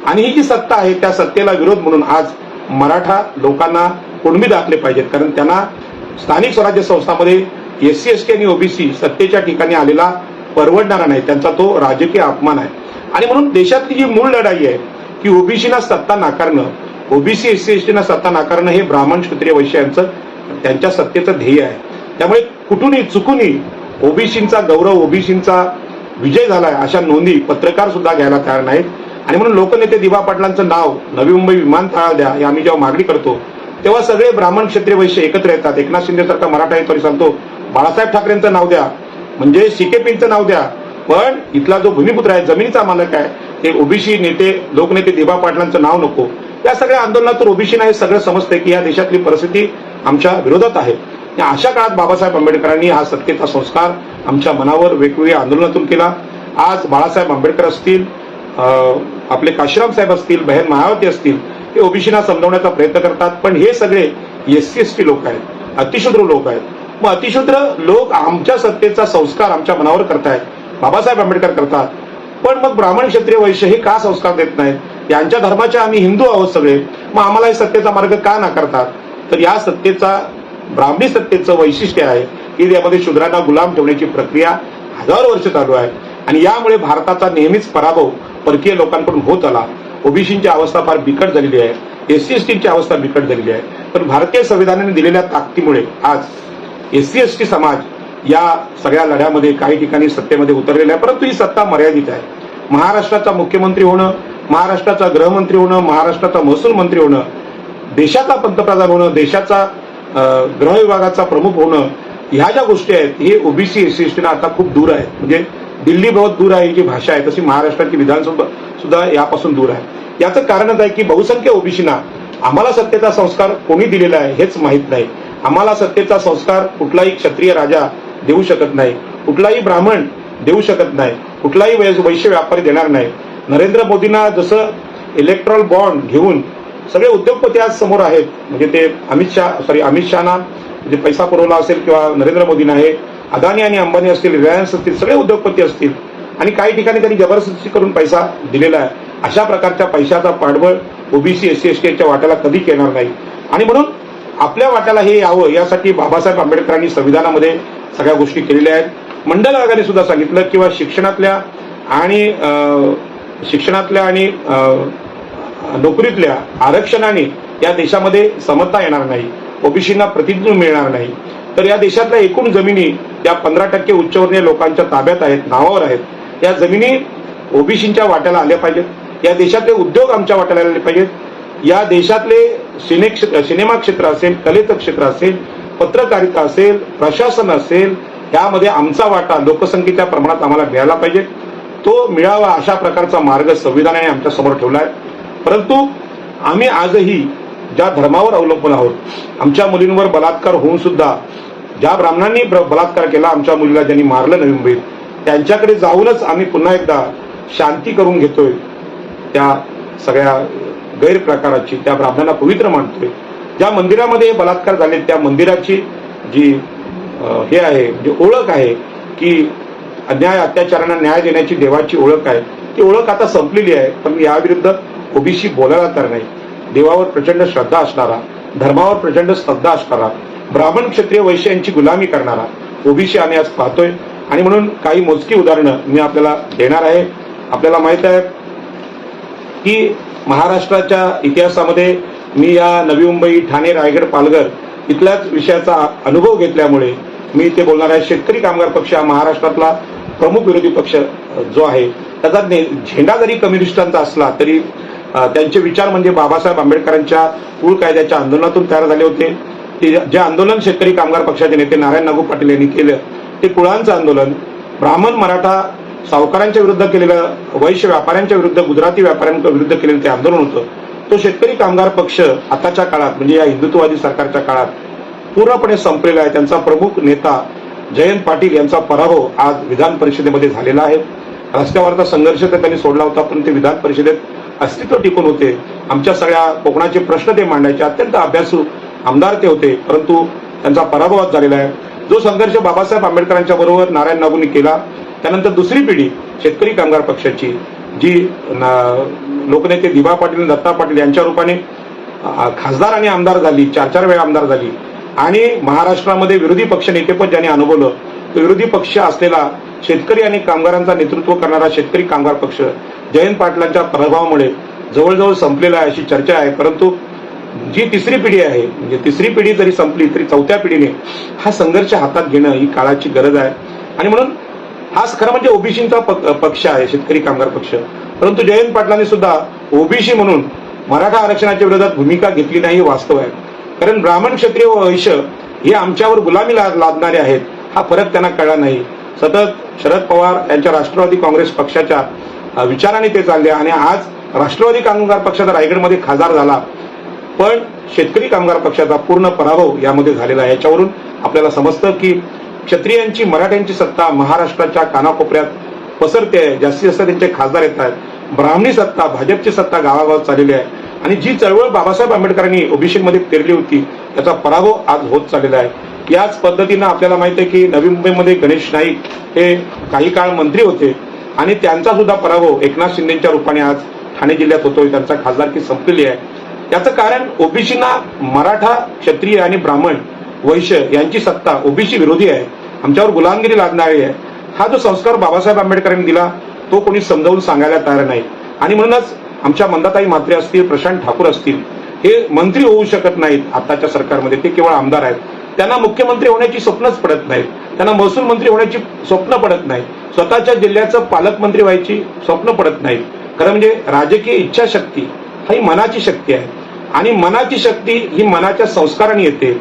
आणि ही जी सत्ता आहे त्या सत्तेला विरोध म्हणून आज मराठा लोकांना कुणबी दाखले पाहिजेत. कारण त्यांना स्थानिक स्वराज्य संस्थांमध्ये एससी एसटी आणि ओबीसी सत्तेच्या ठिकाणी आलेला परवडणारा नाही, त्यांचा तो राजकीय अपमान आहे. आणि म्हणून देशातली जी मूळ लढाई आहे की ओबीसीना सत्ता नाकारणं, ओबीसी एससी एसटीना सत्ता नाकारणं हे ब्राह्मण क्षत्रिय वैश्य यांचं त्यांच्या सत्तेचं ध्येय आहे. त्यामुळे कुठूनही चुकूनही ओबीसींचा गौरव, ओबीसींचा विजय झालाय अशा नोंदी पत्रकार सुद्धा घ्यायला तयार नाहीत. आणि म्हणून लोकनेते दिबा पाटलांचं नाव नवी मुंबई विमानतळाला द्या हे आम्ही जेव्हा मागणी करतो तेव्हा सगळे ब्राह्मण क्षत्रिय वैश्य एकत्र येतात. एकनाथ शिंदे सारखा मराठा येतो सांगतो बाळासाहेब ठाकरेंचं नाव द्या, म्हणजे सीकेपींचं नाव द्या, पण इथला जो भूमिपुत्र आहे, जमिनीचा मालक आहे, ते ओबीसी नेते, लोकनेते दिबा पाटलांचं नाव नको. या सगळ्या आंदोलनातून ओबीसी नाही सगळं समजतंय की या देशातली परिस्थिती आमच्या विरोधात आहे. या अशा काळात बाबासाहेब आंबेडकरांनी हा सत्तेचा संस्कार आमच्या मनावर वेगवेगळ्या आंदोलनातून केला. आज बाळासाहेब आंबेडकर असतील, आपले काशीराम साहेब असतील, बहन मायावती असतील, हे ओबीसीना समजवण्याचा प्रयत्न करतात. पण हे सगळे एससी एसटी लोक आहेत, अतिशूद्र लोक आहेत. मग अतिशूद्र लोक आमच्या सत्तेचा संस्कार आमच्या मनावर करतायत, बाबासाहेब आंबेडकर करतात. पण मग ब्राह्मण क्षत्रिय वैश्य हे का संस्कार देत नाहीत? यांच्या धर्माचे आम्ही हिंदू आहोत सगळे, मग आम्हाला हे सत्तेचा मार्ग का नाकारतात? तर या सत्तेचा, ब्राह्मणी सत्तेचं वैशिष्ट्य आहे की त्यामध्ये शूद्रांना गुलाम ठेवण्याची प्रक्रिया हजारो वर्ष चालू आहे. आणि यामुळे भारताचा नेहमीच पराभव परकीय लोकांकडून होत आला. ओबीसींची अवस्था फार बिकट झालेली आहे, एससी एसटीची अवस्था बिकट झालेली आहे. पण भारतीय संविधानाने दिलेल्या ताकदीमुळे आज एससी एसटी समाज या सगळ्या लढ्यामध्ये काही ठिकाणी सत्तेमध्ये उतरलेला आहे. परंतु ही सत्ता मर्यादित आहे. महाराष्ट्राचा मुख्यमंत्री होणं, महाराष्ट्राचा गृहमंत्री होणं, महाराष्ट्राचा महसूल मंत्री होणं, देशाचा पंतप्रधान होणं, देशाचा गृह विभागाचा प्रमुख होणं, ह्या ज्या गोष्टी आहेत हे ओबीसी एससी एसटीना आता खूप दूर आहे. म्हणजे दिल्ली बहुत दूर आहे ही जी भाषा आहे, तशी महाराष्ट्राची विधानसभा सुद्धा यापासून दूर आहे. याचं कारणच आहे की बहुसंख्य ओबीसीना आम्हाला सत्तेचा संस्कार कोणी दिलेला आहे हेच माहीत नाही. आम्हाला सत्तेचा संस्कार कुठलाही क्षत्रिय राजा देऊ शकत नाही, कुठलाही ब्राह्मण देऊ शकत नाही, कुठलाही वैश्य व्यापारी देणार नाही. नरेंद्र मोदींना जसं इलेक्ट्रॉल बॉन्ड घेऊन सगळे उद्योगपती आज समोर आहेत, म्हणजे ते अमित शहाना म्हणजे पैसा पुरवला असेल किंवा नरेंद्र मोदींना हे अदानी आणि अंबानी असतील, रिलायन्स असतील, सगळे उद्योगपती असतील आणि काही ठिकाणी त्यांनी जबरदस्ती करून पैसा दिलेला आहे. अशा प्रकारच्या पैशाचा पाठबळ ओबीसी एससी एसटीच्या वाट्याला कधीच येणार नाही. आणि म्हणून आपल्या वाट्याला हे यावं यासाठी बाबासाहेब आंबेडकरांनी संविधानामध्ये सगळ्या गोष्टी केलेल्या आहेत. मंडल आयोगाने सुद्धा सांगितलं किंवा शिक्षणातल्या आणि नोकरीतल्या आरक्षणाने या देशामध्ये समता येणार नाही, ओबीसींना प्रतिनिधित्व मिळणार नाही. तर या देशातल्या एकूण जमिनी त्या 15% उच्चवर्णीय लोकांच्या ताब्यात आहेत, नावावर आहेत. या जमिनी ओबीसींच्या वाट्याला आल्या पाहिजेत. या देशातले उद्योग आमच्या वाट्याला आले पाहिजेत. या देशातले सिनेमा क्षेत्र असेल, कलेचं क्षेत्र असेल, पत्रकारिता असेल, प्रशासन असेल, यामध्ये आमचा वाटा लोकसंख्येच्या प्रमाणात आम्हाला मिळाला पाहिजे. तो मिळावा अशा प्रकारचा मार्ग संविधानाने आमच्या समोर ठेवला आहे. परंतु आम्ही आजही ज्या धर्मावर अवलंबून आहोत, आमच्या मुलींवर बलात्कार होऊन सुद्धा ज्या ब्राह्मणांनी बलात्कार केला, आमच्या मुलीला ज्यांनी मारलं नवी मुंबईत, त्यांच्याकडे जाऊनच आम्ही पुन्हा एकदा शांती करून घेतोय. त्या सगळ्या गैरप्रकाराची, त्या ब्राह्मणांना पवित्र मानतोय. ज्या मंदिरामध्ये हे बलात्कार झाले त्या मंदिराची जी हे आहे, जी ओळख आहे की अन्याय अत्याचारांना न्याय देण्याची देवाची ओळख आहे, ती ओळख आता संपलेली आहे. पण याविरुद्ध ओबीसी बोलायला तर नाही. देवावर प्रचंड श्रद्धा असणारा, धर्मावर प्रचंड श्रद्धा असणारा, ब्राह्मण क्षत्रिय वैश्य यांची गुलामी करणारा ओबीसी आम्ही आज पाहतोय. आणि म्हणून काही मोजकी उदाहरणं मी आपल्याला देणार आहे. आपल्याला माहित आहे की महाराष्ट्राच्या इतिहासामध्ये मी या नवी मुंबई, ठाणे, रायगड, पालघर इथल्याच विषयाचा अनुभव घेतल्यामुळे मी ते बोलणार आहे. शेतकरी कामगार पक्ष हा महाराष्ट्रातला प्रमुख विरोधी पक्ष जो आहे, त्याचा झेंडा जरी कम्युनिस्टांचा असला तरी त्यांचे विचार म्हणजे बाबासाहेब आंबेडकरांच्या कुळ कायद्याच्या आंदोलनातून तयार झाले होते. जे आंदोलन शेतकरी कामगार पक्षाचे नेते नारायण नागू पाटील यांनी केलं ते कुळांचं आंदोलन, ब्राह्मण मराठा सावकारांच्या विरुद्ध केलेलं, वैश्य व्यापाऱ्यांच्या विरुद्ध, गुजराती व्यापाऱ्यांच्या विरुद्ध केलेलं ते आंदोलन होतं. तो शेतकरी कामगार पक्ष आताच्या काळात म्हणजे या हिंदुत्ववादी सरकारच्या काळात पूर्णपणे संपलेला आहे. त्यांचा प्रमुख नेता जयंत पाटील यांचा पराभव आज विधान परिषदेमध्ये झालेला आहे. रस्त्यावरचा संघर्ष तर त्यांनी सोडला होता, पण ते विधान परिषदेत अस्तित्व टिकून होते. आमच्या सगळ्या कोकणाचे प्रश्न ते मांडायचे, अत्यंत अभ्यासू आमदार ते होते, परंतु त्यांचा पराभव झालेला आहे. जो संघर्ष बाबासाहेब आंबेडकरांच्या बरोबर नारायण नागूंनी केला, त्यानंतर दुसरी पिढी शेतकरी कामगार पक्षाची जी लोकनेते दिबा पाटील, दत्ता पाटील यांच्या रूपाने खासदार आणि आमदार झाली, 4-4 वेळा आमदार झाली. आणि महाराष्ट्रामध्ये विरोधी पक्ष नेतेपद ज्यांनी अनुभवलं, तो विरोधी पक्ष असलेला शेतकरी आणि कामगारांचा नेतृत्व करणारा शेतकरी कामगार पक्ष जयंत पाटलांच्या प्रभावामुळे जवळजवळ संपलेला आहे अशी चर्चा आहे. परंतु जी तिसरी पिढी आहे, म्हणजे तिसरी पिढी जरी संपली तरी चौथ्या पिढीने हा संघर्ष हातात घेणं ही काळाची गरज आहे. आणि म्हणून हा खरं म्हणजे ओबीसीचा पक्ष आहे शेतकरी कामगार पक्ष. परंतु जयंत पाटलांनी सुद्धा ओबीसी म्हणून मराठा आरक्षणाच्या विरोधात भूमिका घेतली नाही, हे वास्तव आहे. कारण ब्राह्मण क्षत्रिय वैश्य हे आमच्यावर गुलामी लादणारे आहेत, हा फरक त्यांना कळला नाही. सतत शरद पवार यांच्या राष्ट्रवादी काँग्रेस पक्षाच्या विचाराने ते चालले आणि आज राष्ट्रवादी कामगार पक्षाचा रायगडमध्ये खासदार झाला, पण शेतकरी कामगार पक्षाचा पूर्ण पराभव यामध्ये झालेला आहे. याच्यावरून आपल्याला समजतं की क्षत्रियांची मराठ्यांची सत्ता महाराष्ट्राच्या कानाकोपऱ्यात पसरते आहे. जास्तीत जास्त त्यांचे खासदार येत आहेत. ब्राह्मणी सत्ता, भाजपची सत्ता गावागावात चाललेली आहे आणि जी चळवळ बाबासाहेब आंबेडकरांनी ओबीसीमध्ये पेरली होती त्याचा पराभव आज होत चाललेला आहे. याच पद्धतीनं आपल्याला माहिती आहे की नवी मुंबईमध्ये गणेश नाईक हे काही काळ मंत्री होते आणि त्यांचा सुद्धा पराभव एकनाथ शिंदेच्या रूपाने आज ठाणे जिल्ह्यात होतोय. त्यांचा खासदारकी संपलेली आहे. याचं कारण ओबीसीना मराठा, क्षत्रिय आणि ब्राह्मण, वैश्य यांची सत्ता ओबीसी विरोधी आहे, आमच्यावर गुलामगिरी लादणारी आहे. हा जो संस्कार बाबासाहेब आंबेडकरांनी दिला तो कोणी समजावून सांगायला तयार नाही आणि म्हणूनच आमच्या मंदाताई म्हात्रे असतील, प्रशांत ठाकूर असतील, हे मंत्री होऊ शकत नाहीत आताच्या सरकारमध्ये. ते केवळ आमदार आहेत. त्यांना मुख्यमंत्री होण्याची स्वप्नच पडत नाहीत. त्यांना महसूल मंत्री होण्याची स्वप्न पडत नाही. स्वतःच्या जिल्ह्याचं पालकमंत्री व्हायची स्वप्न पडत नाहीत. खरं म्हणजे राजकीय इच्छाशक्ती ही मनाची शक्ती आहे आणि मनाची शक्ती ही मनाच्या संस्काराने येते,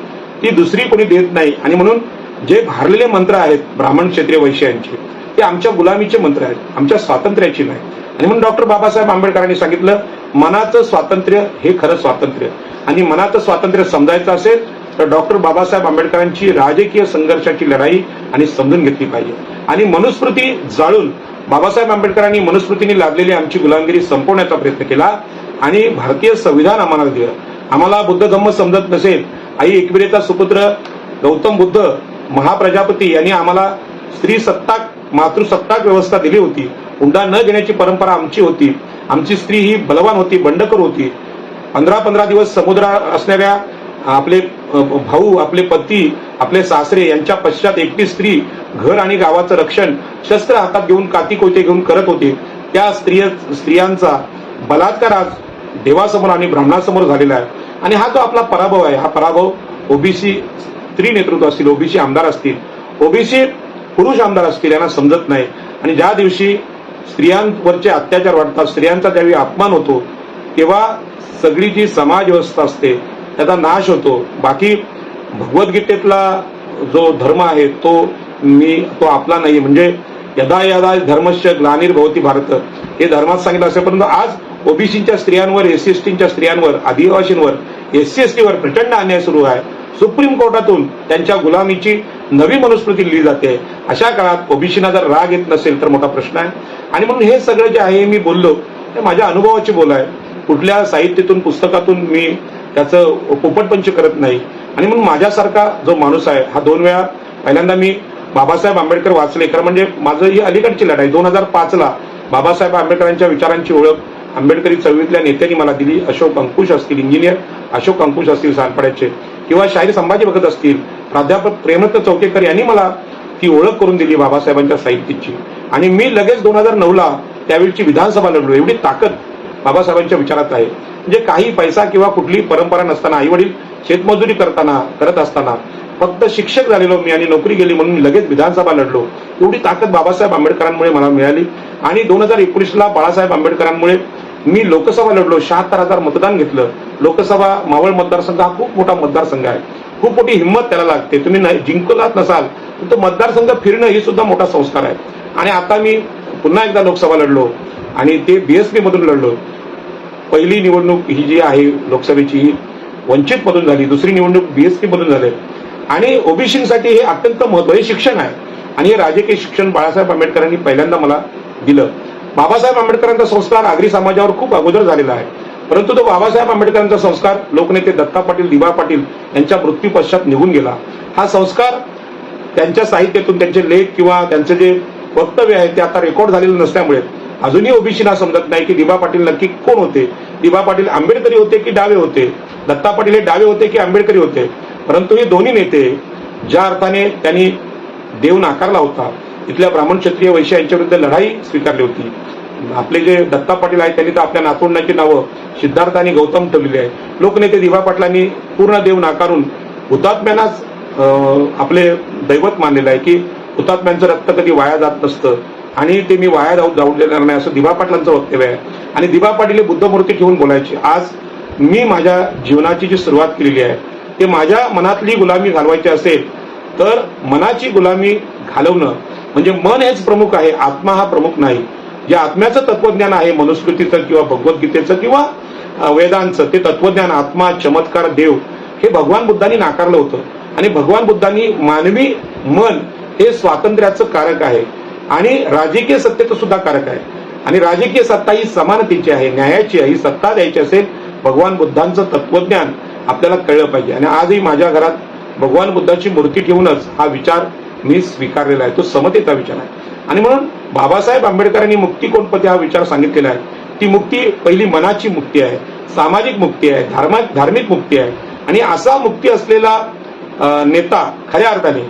ती दुसरी कोणी देत नाही. आणि म्हणून जे भारलेले मंत्र आहेत ब्राह्मण, क्षत्रिय, वैश्य यांचे, ते आमच्या गुलामीचे मंत्र आहेत, आमच्या स्वातंत्र्याची नाही. आणि म्हणून डॉक्टर बाबासाहेब आंबेडकरांनी सांगितलं मनाचं स्वातंत्र्य हे खरं स्वातंत्र्य. आणि मनाचं स्वातंत्र्य समजायचं असेल तर डॉक्टर बाबासाहेब आंबेडकरांची राजकीय संघर्षाची लढाई आणि समजून घेतली पाहिजे. आणि मनुस्मृती जाळून बाबासाहेब आंबेडकरांनी मनुस्मृतीने लादलेली आमची गुलामगिरी संपवण्याचा प्रयत्न केला आणि भारतीय संविधान आम्हाला दिलं. आम्हाला बुद्ध धम्म समजत नसेल, आई एकविरेचा सुपुत्र गौतम बुद्ध महाप्रजापती यांनी आम्हाला स्त्री सत्ताक, मातृसत्ताक व्यवस्था दिली होती. हुंडा न घेण्याची परंपरा आमची होती. आमची स्त्री ही बलवान होती, बंडखोर होती. 15-15 दिवस समुद्र असणाऱ्या आपले भाऊ, आपले पती, आपले सासरे यांच्या पश्चात एकटी स्त्री घर आणि गावाचं रक्षण शस्त्र हातात घेऊन, काती कोयते घेऊन करत होते. त्या स्त्रियांचा बलात्कार आज देवासमोर आणि ब्राह्मणासमोर झालेला आहे. आणि हा जो आपला पराभव आहे, हा पराभव ओबीसी स्त्री नेतृत्व असतील, ओबीसी आमदार असतील, ओबीसी पुरुष आमदार असतील यांना समजत नाही. आणि ज्या दिवशी स्त्रियांवरचे अत्याचार वाढतात, स्त्रियांचा ज्यावेळी अपमान होतो, तेव्हा सगळी जी समाज व्यवस्था असते त्याचा नाश होतो. बाकी भगवद्गीतेतला जो धर्म आहे तो आपला नाही. म्हणजे यदा यदा धर्मस्य ग्लानिर्भवती भारत हे धर्मात सांगितलं असेल, परंतु आज ओबीसीच्या स्त्रियांवर, एससी एसटीच्या स्त्रियांवर, आदिवासींवर, एससी एसटीवर प्रचंड अन्याय सुरू आहे. सुप्रीम कोर्टातून त्यांच्या गुलामीची नवी मनुस्मृती लिहिली जाते. अशा काळात ओबीसीना जर राग येत नसेल तर मोठा प्रश्न आहे. आणि म्हणून हे सगळं जे आहे मी बोललो ते माझ्या अनुभवाची बोल आहे. कुठल्या साहित्यातून, पुस्तकातून मी त्याचं पोपटपंच करत नाही. आणि म्हणून माझ्यासारखा जो माणूस आहे हा 2 वेळा, पहिल्यांदा मी बाबासाहेब आंबेडकर वाचले, खरं म्हणजे माझं ही अलीकडची लढाई 2005ला बाबासाहेब आंबेडकरांच्या विचारांची ओळख आंबेडकरी चळवळीतल्या नेत्यांनी मला दिली. अशोक अंकुश असतील, इंजिनियर अशोक अंकुश असतील सानपाड्याचे, किंवा शाहीर संभाजी भगत असतील, प्राध्यापक प्रेमरत्न चौकेकर यांनी मला ती ओळख करून दिली बाबासाहेबांच्या साहित्याची. आणि मी लगेच 2009ला त्यावेळची विधानसभा लढलो. एवढी ताकद बाबासाहेबांच्या विचारात आहे. म्हणजे काही पैसा किंवा कुठली परंपरा नसताना, आई वडील शेतमजुरी करत असताना फक्त शिक्षक झालेलो मी आणि नोकरी गेली म्हणून लगेच विधानसभा लढलो. एवढी ताकद बाबासाहेब आंबेडकरांमुळे मला मिळाली. आणि 2019ला बाळासाहेब आंबेडकरांमुळे मी लोकसभा लढलो. 76,000 मतदान घेतलं. लोकसभा मावळ मतदारसंघ हा खूप मोठा मतदारसंघ आहे. खूप मोठी हिंमत त्याला लागते. तुम्ही जिंकलात नसाल तर मतदारसंघ फिरणं ही सुद्धा मोठा संस्कार आहे. आणि आता मी पुन्हा एकदा लोकसभा लढलो आणि ते बीएसपी मधून लढलो. पहिली निवडणूक ही जी आहे लोकसभेची ही वंचित मधून झाली, दुसरी निवडणूक बीएसपी मधून झाली. आणि ओबीसीसाठी हे अत्यंत महत्त्वाचे शिक्षण आहे. आणि हे राजकीय शिक्षण बाळासाहेब आंबेडकरांनी पहिल्यांदा मला दिलं. बाबासाहेब आंबेडकरांचा संस्कार आगरी समाजावर खूप अगोदर झालेला आहे, परंतु तो बाबासाहेब आंबेडकरांचा संस्कार लोकनेते दत्ता पाटील, दिबा पाटील यांच्या मृत्यू पश्चात निघून गेला. हा संस्कार त्यांच्या साहित्यातून, त्यांचे लेख किंवा त्यांचे जे वक्तव्य आहे ते आता रेकॉर्ड झालेलं नसल्यामुळे अजूनही ओबीसीना समजत नाही की दिबा पाटील नक्की कोण होते. दिबा पाटील आंबेडकरी होते की डावे होते, दत्ता पाटील हे डावे होते की आंबेडकरी होते. परंतु हे दोन्ही नेते ज्या अर्थाने त्यांनी देव नाकारला होता, इथल्या ब्राह्मण, क्षत्रिय, वैश्य यांच्या विरुद्ध लढाई स्वीकारली होती. आपले जे दत्ता पाटील आहेत त्यांनी तर आपल्या नातवंडांची नावं सिद्धार्थ आणि गौतम ठेवलेली आहे. लोकनेते दिबा पाटलांनी पूर्ण देव नाकारून हुतात्म्यांनाच आपले दैवत मानलेलं आहे की हुतात्म्यांचं रक्त कधी वाया जात नसतं आणि ते मी वाया जाऊ देणार नाही, असं दिबा पाटलांचं वक्तव्य आहे. आणि दिबा पाटील हे बुद्धमूर्ती ठेवून बोलायचे. आज मी माझ्या जीवनाची जी सुरुवात केलेली आहे ते माझ्या मनातली गुलामी घालवायची असेल तर मनाची गुलामी घालवणं म्हणजे मन हेच प्रमुख आहे, आत्मा हा प्रमुख नाही. जे आत्म्याचं तत्वज्ञान आहे, मनुस्मृतीचं किंवा भगवद्गीतेचं किंवा वेदांचं, ते तत्वज्ञान, आत्मा, चमत्कार, देव, हे भगवान बुद्धांनी नाकारलं होतं. आणि भगवान बुद्धांनी मानवी मन हे स्वातंत्र्याचं कारक आहे आणि राजकीय सत्तेचं सुद्धा कारक आहे. आणि राजकीय सत्ता ही समानतेची आहे, न्यायाची आहे. ही सत्ता द्यायची असेल, भगवान बुद्धांचं तत्वज्ञान आपल्याला कळलं पाहिजे. आणि आजही माझ्या घरात भगवान बुद्धाची मूर्ती ठेवूनच हा विचार मी स्वीकारलेला आहे. तो समतेचा विचार आहे. आणि म्हणून बाबासाहेब आंबेडकरांनी मुक्ती कोणपती हा विचार सांगितलेला आहे. ती मुक्ती पहिली मनाची मुक्ती आहे, सामाजिक मुक्ती आहे, धार्मिक मुक्ती आहे. आणि असा मुक्ती असलेला नेता खऱ्या अर्थाने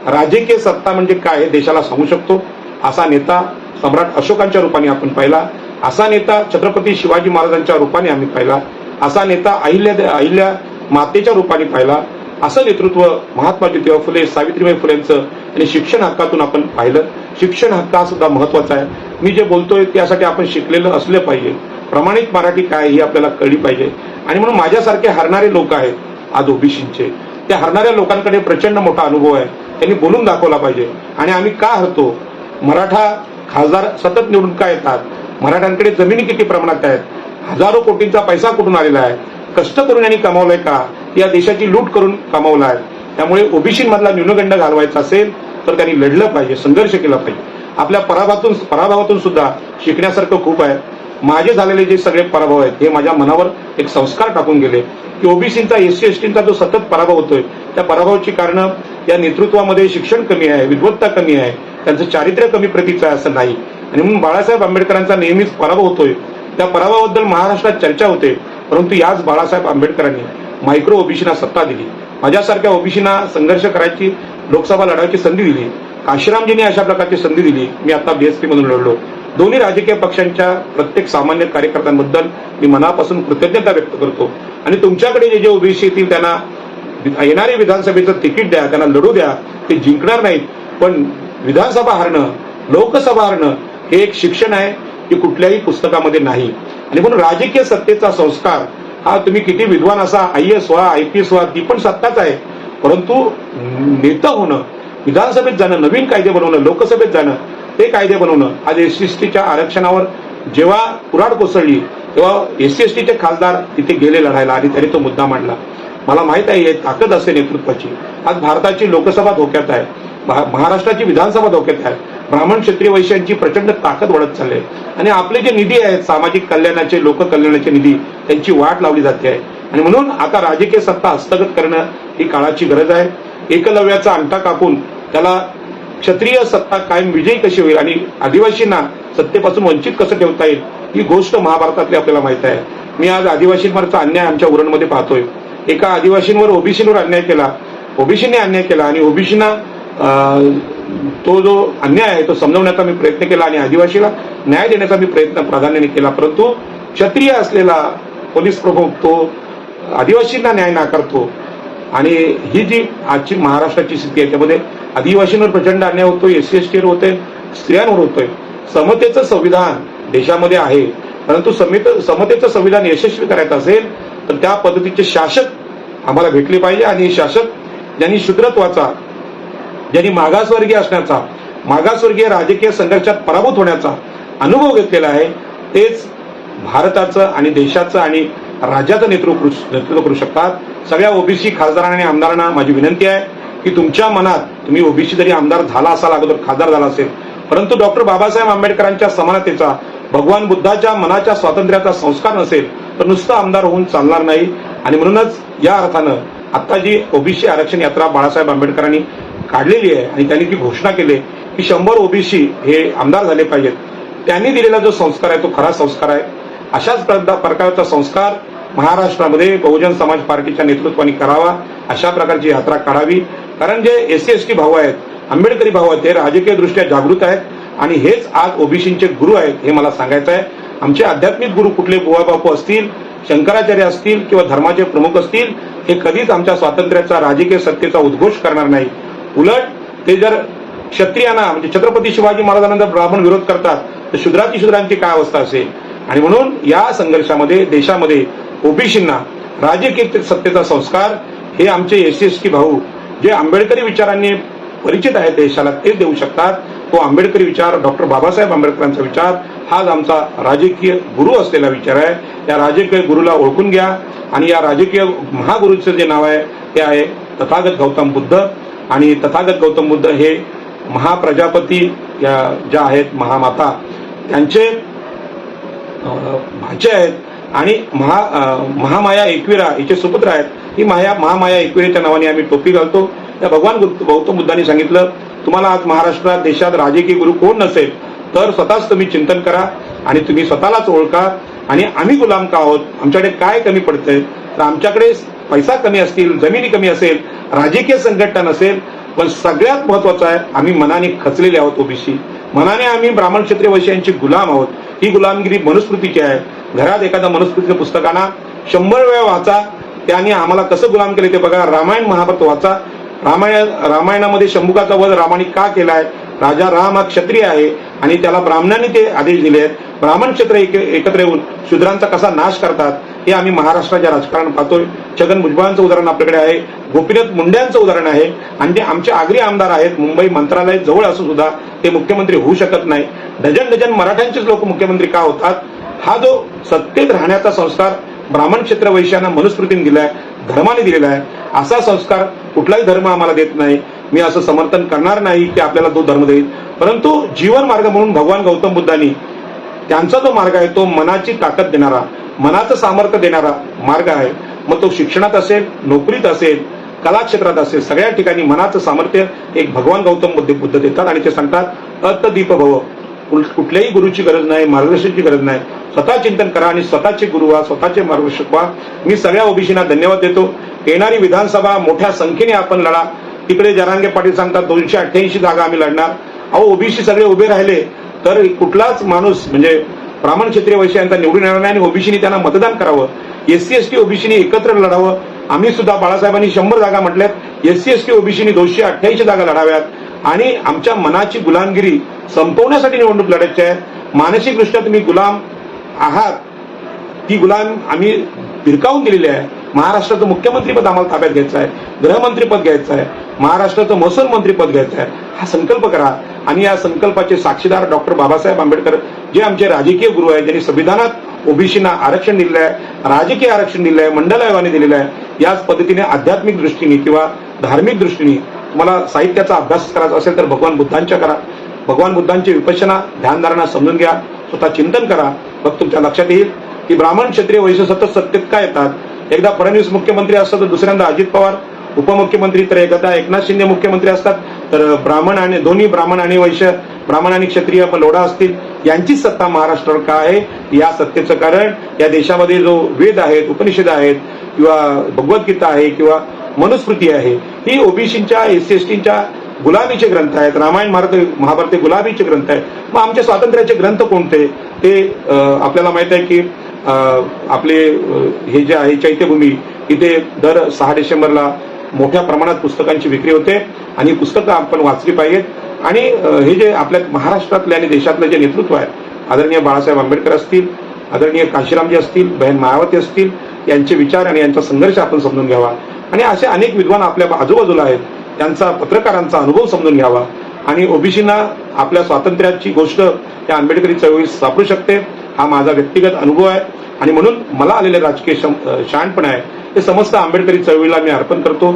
राजकीय सत्ता म्हणजे काय हे देशाला सांगू शकतो. असा नेता सम्राट अशोकांच्या रूपाने आपण पाहिला, असा नेता छत्रपती शिवाजी महाराजांच्या रूपाने आम्ही पाहिला, असा नेता अहिल्या मातेच्या रूपाने पाहिला. असं नेतृत्व महात्मा ज्योतिबा फुले, सावित्रीबाई फुलेंचं आणि शिक्षण हक्कातून आपण पाहिलं. शिक्षण हक्क हा सुद्धा महत्वाचा आहे. मी जे बोलतोय त्यासाठी आपण शिकलेलं असलं पाहिजे. प्रमाणित मराठी काय ही आपल्याला कळली पाहिजे. आणि म्हणून माझ्यासारखे हरणारे लोक आहेत आज ओबीसीचे, त्या हरणाऱ्या लोकांकडे प्रचंड मोठा अनुभव आहे. त्यांनी बोलून दाखवला पाहिजे. आणि आम्ही का हरतो? मराठा खासदार सतत निवडून का येतात? मराठ्यांकडे जमिनी किती प्रमाणात आहेत? हजारो कोटींचा पैसा कुठून आलेला आहे? कष्ट करून यांनी कमावलाय का? या देशाची लूट करून कमावला आहे. त्यामुळे ओबीसी मधला न्यूनगंड घालवायचा असेल तर त्यांनी लढलं पाहिजे, संघर्ष केला पाहिजे. आपल्या पराभवातून सुद्धा शिकण्यासारखं खूप आहे. माझे झालेले जे सगळे पराभव आहेत हे माझ्या मनावर एक संस्कार टाकून गेले की ओबीसीचा, एससी एसटीचा जो सतत पराभव होतोय, त्या पराभवाची कारणं या नेतृत्वामध्ये शिक्षण कमी आहे, विद्वत्ता कमी आहे, त्यांचं चारित्र्य कमी प्रतीचं आहे असं नाही. आणि म्हणून बाळासाहेब आंबेडकरांचा नेहमीच पराभव होतोय. त्या पराभवाबद्दल महाराष्ट्रात चर्चा होते, परंतु याच बाळासाहेब आंबेडकरांनी मायक्रो ओबीसीना सत्ता दिली, माझ्यासारख्या ओबीसीना संघर्ष करायची, लोकसभा लढवायची संधी दिली, काशीरामजींनी अशा प्रकारची संधी दिली. मी आता बीएसपी मधून लढलो. दोन्ही राजकीय पक्षांच्या प्रत्येक सामान्य कार्यकर्त्यांबद्दल मी मनापासून कृतज्ञता व्यक्त करतो. आणि तुमच्याकडे जे ओबीसी येतील त्यांना येणारे विधानसभेचं तिकीट द्या, त्यांना लढू द्या. ते जिंकणार नाहीत, पण विधानसभा हरणं, लोकसभा हरणं हे एक शिक्षण आहे, की कुठल्याही पुस्तकामध्ये नाही. आणि म्हणून राजकीय सत्तेचा संस्कार हा तुम्ही किती विद्वान असा, IAS व्हा, IPS व्हा, ती पण सत्ताच आहे. परंतु नेता होणं, विधानसभेत जाणं, नवीन कायदे बनवणं, लोकसभेत जाणं, ते कायदे बनवणं. आज एससी एसटीच्या आरक्षणावर जेव्हा कुऱ्हाड कोसळली तेव्हा एससी एसटीचे खासदार तिथे गेले लढायला आणि त्यांनी तो मुद्दा मांडला. मला माहित आहे ताकद असते नेतृत्वाची. आज भारताची लोकसभा धोक्यात आहे, महाराष्ट्राची विधानसभा धोक्यात आहे. ब्राह्मण क्षत्रिय वैश्यांची प्रचंड ताकद वाढत चालली आहे. आणि आपले जे निधी आहेत, सामाजिक कल्याणाचे, लोककल्याणाचे निधी, त्यांची वाट लावली जाते आहे. आणि म्हणून आता राजकीय सत्ता हस्तगत करणं ही काळाची गरज आहे. एकलव्याचा अंगठा कापून त्याला क्षत्रिय सत्ता कायम विजयी कशी होईल आणि आदिवासींना सत्तेपासून वंचित कसं ठेवता येईल ही गोष्ट महाभारतातली आपल्याला माहित आहे. मी आज आदिवासींवरचा अन्याय आमच्या उरणमध्ये पाहतोय. एका आदिवासींवर ओबीसींवर अन्याय केला, ओबीसीने अन्याय केला आणि ओबीसीना तो जो अन्याय आहे तो समजवण्याचा मी प्रयत्न केला आणि आदिवासीला न्याय देण्याचा मी प्रयत्न प्राधान्याने केला. परंतु क्षत्रिय असलेला पोलीस प्रमुख तो आदिवासींना न्याय नाकारतो. आणि ही जी आजची महाराष्ट्राची स्थिती आहे त्यामध्ये आदिवासींवर प्रचंड अन्याय होतोय, एससी एसटीवर होतोय, स्त्रियांवर होतोय. समतेचं संविधान देशामध्ये आहे, परंतु समतेचं संविधान यशस्वी करायचं असेल तर त्या पद्धतीचे शासक आम्हाला भेटले पाहिजे. आणि शासक ज्यांनी शूद्रत्वाचा, ज्यांनी मागासवर्गीय असण्याचा, मागासवर्गीय राजकीय संघर्षात पराभूत होण्याचा अनुभव घेतलेला आहे, तेच भारताचं आणि देशाचं आणि राज्याचं नेतृत्व करू शकतात. सगळ्या ओबीसी खासदारांना आणि आमदारांना माझी विनंती आहे की तुमच्या मनात, तुम्ही ओबीसी जरी आमदार झाला असाल, अगोदर खासदार झाला असेल, परंतु डॉक्टर बाबासाहेब आंबेडकरांच्या समानतेचा, भगवान बुद्धाच्या मनाच्या स्वातंत्र्याचा संस्कार नसेल तर नुसतं आमदार होऊन चालणार नाही. आणि म्हणूनच या अर्थानं आता जी ओबीसी आरक्षण यात्रा बाळासाहेब आंबेडकरांनी काढलेली आहे आणि त्यांनी ती घोषणा केली की 100 ओबीसी हे आमदार झाले पाहिजेत, त्यांनी दिलेला जो संस्कार आहे तो खरा संस्कार आहे. अशाच प्रकारचा संस्कार महाराष्ट्रामध्ये बहुजन समाज पार्टीच्या नेतृत्वाने करावा, अशा प्रकारची यात्रा काढावी. कारण जे एससी एसटी भाऊ आहेत, आंबेडकरी भाऊ आहेत, ते राजकीय दृष्ट्या जागृत आहेत आणि हेच आज ओबीसींचे गुरु आहेत हे मला सांगायचं आहे. आमचे आध्यात्मिक गुरु कुठले बुवा बापू असतील, शंकराचार्य असतील किंवा धर्माचे प्रमुख असतील, हे कधीच आमच्या स्वातंत्र्याचा, राजकीय सत्तेचा उद्घोष करणार नाही. उलट ते जर क्षत्रियांना म्हणजे छत्रपती शिवाजी महाराजांना जर ब्राह्मण विरोध करतात तर शूद्रांची काय अवस्था असेल. आणि म्हणून या संघर्षामध्ये देशामध्ये ओबीसींना राजकीय सत्तेचा संस्कार हे आमचे एससी एसटी भाऊ जे आंबेडकरी विचारांनी परिचित आहेत देशाला, ते देऊ शकतात. तो आंबेडकरी विचार, डॉक्टर बाबासाहेब आंबेडकरांचा विचार हाच आमचा राजकीय गुरु असलेला विचार आहे. या राजकीय गुरुला ओळखून घ्या आणि या राजकीय महागुरूचं जे नाव आहे ते आहे तथागत गौतम बुद्ध. आणि तथागत गौतम बुद्ध हे महाप्रजापती ज्या आहेत महामाता त्यांचे भाचे आहेत आणि महामाया एकविरा हिचे सुपुत्र आहेत. ही महामाया एकविरेच्या नावाने आम्ही टोपी घालतो. त्या भगवान गौतम बुद्धांनी सांगितलं, तुम्हाला आज महाराष्ट्रात देशात राजकीय गुरु कोण नसेल तर स्वतःच तुम्ही चिंतन करा आणि तुम्ही स्वतःलाच ओळखा. आणि आम्ही गुलाम का आहोत, आमच्याकडे काय कमी पडतंय, तर आमच्याकडे पैसा कमी असतील, जमिनी कमी असेल, राजकीय संघटना नसेल, पण सगळ्यात महत्वाचं आहे आम्ही मनाने खचलेले आहोत. ओबीसी मनाने आम्ही ब्राह्मण क्षत्रिय वैश्यांची गुलाम आहोत. ही गुलामगिरी मनुस्मृतीची आहे. घरात एखाद्या मनुस्मृतीच्या पुस्तकांना 100 वेळा वाचा, त्याने आम्हाला कसं गुलाम केले ते बघा. रामायण महाभारत वाचा. रामायणामध्ये शंभुकाचा वध रामाने का केलाय? राजा राम हा क्षत्रिय आहे आणि त्याला ब्राह्मणांनी ते आदेश दिले आहेत. ब्राह्मण क्षत्रिय एकत्र येऊन शूद्रांचा कसा नाश करतात हे आम्ही महाराष्ट्राच्या राजकारण पाहतोय. छगन भुजबळांचं उदाहरण आपल्याकडे आहे, गोपीनाथ मुंडेंचं उदाहरण आहे आणि ते आमचे आगरी आमदार आहेत. मुंबई मंत्रालय जवळ असून सुद्धा ते मुख्यमंत्री होऊ शकत नाही. डझन मराठ्यांचेच लोक मुख्यमंत्री का होतात? हा जो सत्तेत राहण्याचा संस्कार ब्राह्मण क्षेत्र वैश्यांना मनुस्मृतीने दिलाय, धर्माने दिलेला आहे. असा संस्कार कुठलाही धर्म आम्हाला देत नाही. मी असं समर्थन करणार नाही की आपल्याला तो धर्म देईल, परंतु जीवन मार्ग म्हणून भगवान गौतम बुद्धांनी त्यांचा जो मार्ग आहे तो मनाची ताकद देणारा, मनाचं सामर्थ्य देणारा मार्ग आहे. मग तो शिक्षणात असेल, नोकरीत असेल, कला क्षेत्रात असेल, सगळ्या ठिकाणी मनाचं सामर्थ्य एक भगवान गौतम बुद्ध देतात आणि ते सांगतात अतदीप भव. कुठल्याही गुरुची गरज नाही, मार्गदर्शनाची गरज नाही. स्वतः चिंतन करा आणि स्वतःचे गुरु व्हा, स्वतःचे मार्गदर्शक व्हा. मी सगळ्या ओबीसींना धन्यवाद देतो. येणारी विधानसभा मोठ्या संख्येने आपण लढा. तिकडे जरांगे पाटील सांगतात 288 जागा आम्ही लढणार. अहो ओबीसी सगळे उभे राहिले तर कुठलाच माणूस म्हणजे ब्राह्मण क्षत्रिय वैश्यांचा निवडून येणार नाही आणि ओबीसीने त्यांना मतदान करावं. एससी एसटी ओबीसीने एकत्र लढावं. आम्ही सुद्धा बाळासाहेबांनी 100 जागा म्हटल्यात. एससी एसटी ओबीसीने 288 जागा लढाव्यात आणि आमच्या मनाची गुलामगिरी संपवण्यासाठी निवडणूक लढायची आहे. मानसिकदृष्ट्या तुम्ही गुलाम आहात, ती गुलाम आम्ही भिरकावून दिलेली आहे. महाराष्ट्राचं मुख्यमंत्रीपद आम्हाला ताब्यात घ्यायचं आहे, गृहमंत्रीपद घ्यायचं आहे, महाराष्ट्राचं महसूल मंत्रीपद घ्यायचं आहे. हा संकल्प करा आणि या संकल्पाचे साक्षीदार डॉक्टर बाबासाहेब आंबेडकर जे आमचे राजकीय गुरु आहेत, ज्यांनी संविधानात ओबीसींना आरक्षण दिलेलं आहे, राजकीय आरक्षण दिलेलं आहे, मंडल आयोगाने दिलेलं आहे. याच पद्धतीने आध्यात्मिक दृष्टीने किंवा धार्मिक दृष्टीने तुम्हाला साहित्याचा अभ्यास करायचा असेल तर भगवान बुद्धांच्या करा. भगवान बुद्धांचे विपश्यना ध्यानधारणा समजून घ्या, स्वतः चिंतन करा. मग तुमच्या लक्षात येईल की ब्राह्मण क्षत्रिय वैश्य सत्तेत का येतात. एकदा फडणवीस मुख्यमंत्री असतात तर दुसऱ्यांदा अजित पवार उपमुख्यमंत्री, तर एकदा एकनाथ शिंदे मुख्यमंत्री असतात तर ब्राह्मण आणि दोन्ही ब्राह्मण आणि वैश्य, ब्राह्मण आणि क्षत्रिय लोढा असतील. यांचीच सत्ता महाराष्ट्रावर का आहे? या सत्तेचं कारण या देशामध्ये जो वेद आहेत, उपनिषद आहेत किंवा भगवद्गीता आहे किंवा मनुस्मृती आहे, ही ओबीसींच्या एससी एसटीच्या गुलामीचे ग्रंथ आहेत. रामायण महाभारत गुलामीचे ग्रंथ आहेत. मग आमच्या स्वातंत्र्याचे ग्रंथ कोणते? ते आपल्याला माहित आहे की आपले हे जे आहे चैत्यभूमी, इथे दर 6 डिसेंबरला मोठ्या प्रमाणात पुस्तकांची विक्री होते आणि पुस्तकं आपण वाचली पाहिजेत. आणि हे जे आपल्या महाराष्ट्रातले आणि देशातलं जे नेतृत्व आहे, आदरणीय बाळासाहेब आंबेडकर असतील, आदरणीय काशीरामजी असतील, बहन मायावती असतील, यांचे विचार आणि यांचा संघर्ष आपण समजून घ्यावा. आणि असे अनेक विद्वान आपल्या आजूबाजूला आहेत, त्यांचा पत्रकारांचा अनुभव समजून घ्यावा. आणि ओबीसींना आपल्या स्वातंत्र्याची गोष्ट त्या आंबेडकरी चळवळीत सापडू शकते. हा माझा व्यक्तिगत अनुभव आहे आणि म्हणून मला आलेले राजकीय शहाणपण आहे ते समस्त आंबेडकरी चळवळीला मी अर्पण करतो,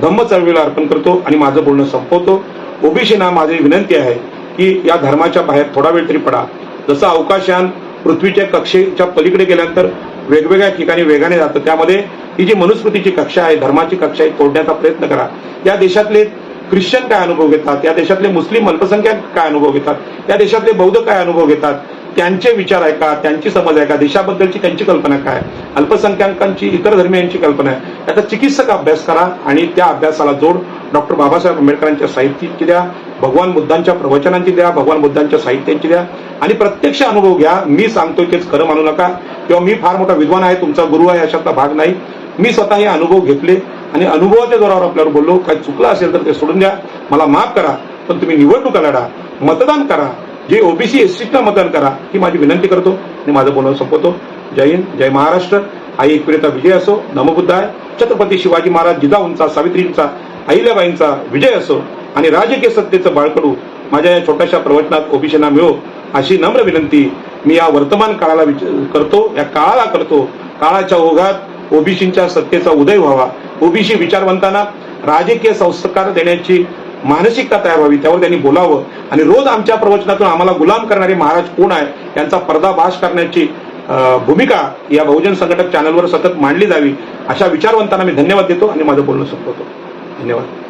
धम्म चळवळीला अर्पण करतो आणि माझं बोलणं संपवतो. ओबीसींना माझी विनंती आहे की या धर्माच्या बाहेर थोडा वेळ तरी पडा. जसं अवकाशयान पृथ्वीच्या कक्षेच्या पलीकडे गेल्यानंतर वेगवेगळ्या ठिकाणी वेगाने जातं, त्यामध्ये ही जी मनुस्मृतीची कक्षा आहे, धर्माची कक्षा आहे, तोडण्याचा प्रयत्न करा. या देशातले ख्रिश्चन काय अनुभव घेतात, या देशातले मुस्लिम अल्पसंख्याक काय अनुभव घेतात, या देशातले बौद्ध काय अनुभव घेतात, त्यांचे विचार आहे का, त्यांची समज आहे का, देशाबद्दलची त्यांची कल्पना काय, अल्पसंख्याकांची इतर धर्मियांची कल्पना आहे, याचा चिकित्सक अभ्यास करा आणि त्या अभ्यासाला जोड डॉक्टर बाबासाहेब आंबेडकरांच्या साहित्याची द्या, भगवान बुद्धांच्या प्रवचनांची द्या, भगवान बुद्धांच्या साहित्यांची द्या आणि प्रत्यक्ष अनुभव घ्या. मी सांगतोय तेच खरं मानू नका किंवा मी फार मोठा विद्वान आहे, तुमचा गुरु आहे अशातला भाग नाही. मी स्वतः हे अनुभव घेतले आणि अनुभवाच्या जोरावर आपल्यावर बोललो. काही चुकलं असेल तर ते सोडून द्या, मला माफ करा, पण तुम्ही निवडणुका लढा, मतदान करा, जे ओबीसी एससीला मतदान करा, ही माझी विनंती करतो आणि माझं बोलणं संपवतो. जय हिंद, जय महाराष्ट्र. आई एकविरेचा विजय असो. नमोबुद्धाय. छत्रपती शिवाजी महाराज जिजाऊंचा, सावित्रींचा, अहिल्याबाईंचा विजय असो आणि राजकीय सत्तेचं बाळकडू माझ्या या छोट्याशा प्रवचनात ओबीसींना मिळो अशी नम्र विनंती मी या वर्तमान काळाला करतो, या काळाला करतो. काळाच्या ओघात ओबीसींच्या सत्तेचा उदय व्हावा, ओबीसी विचारवंतांना राजकीय संस्कार देण्याची मानसिकता तयार व्हावी, त्यावर त्यांनी बोलावं आणि रोज आमच्या प्रवचनातून आम्हाला गुलाम करणारे महाराज कोण आहे यांचा पर्दाफाश करण्याची भूमिका या बहुजन संघटक चॅनलवर सतत मांडली जावी. अशा विचारवंतांना मी धन्यवाद देतो आणि माझं बोलणं संपवतो. धन्यवाद.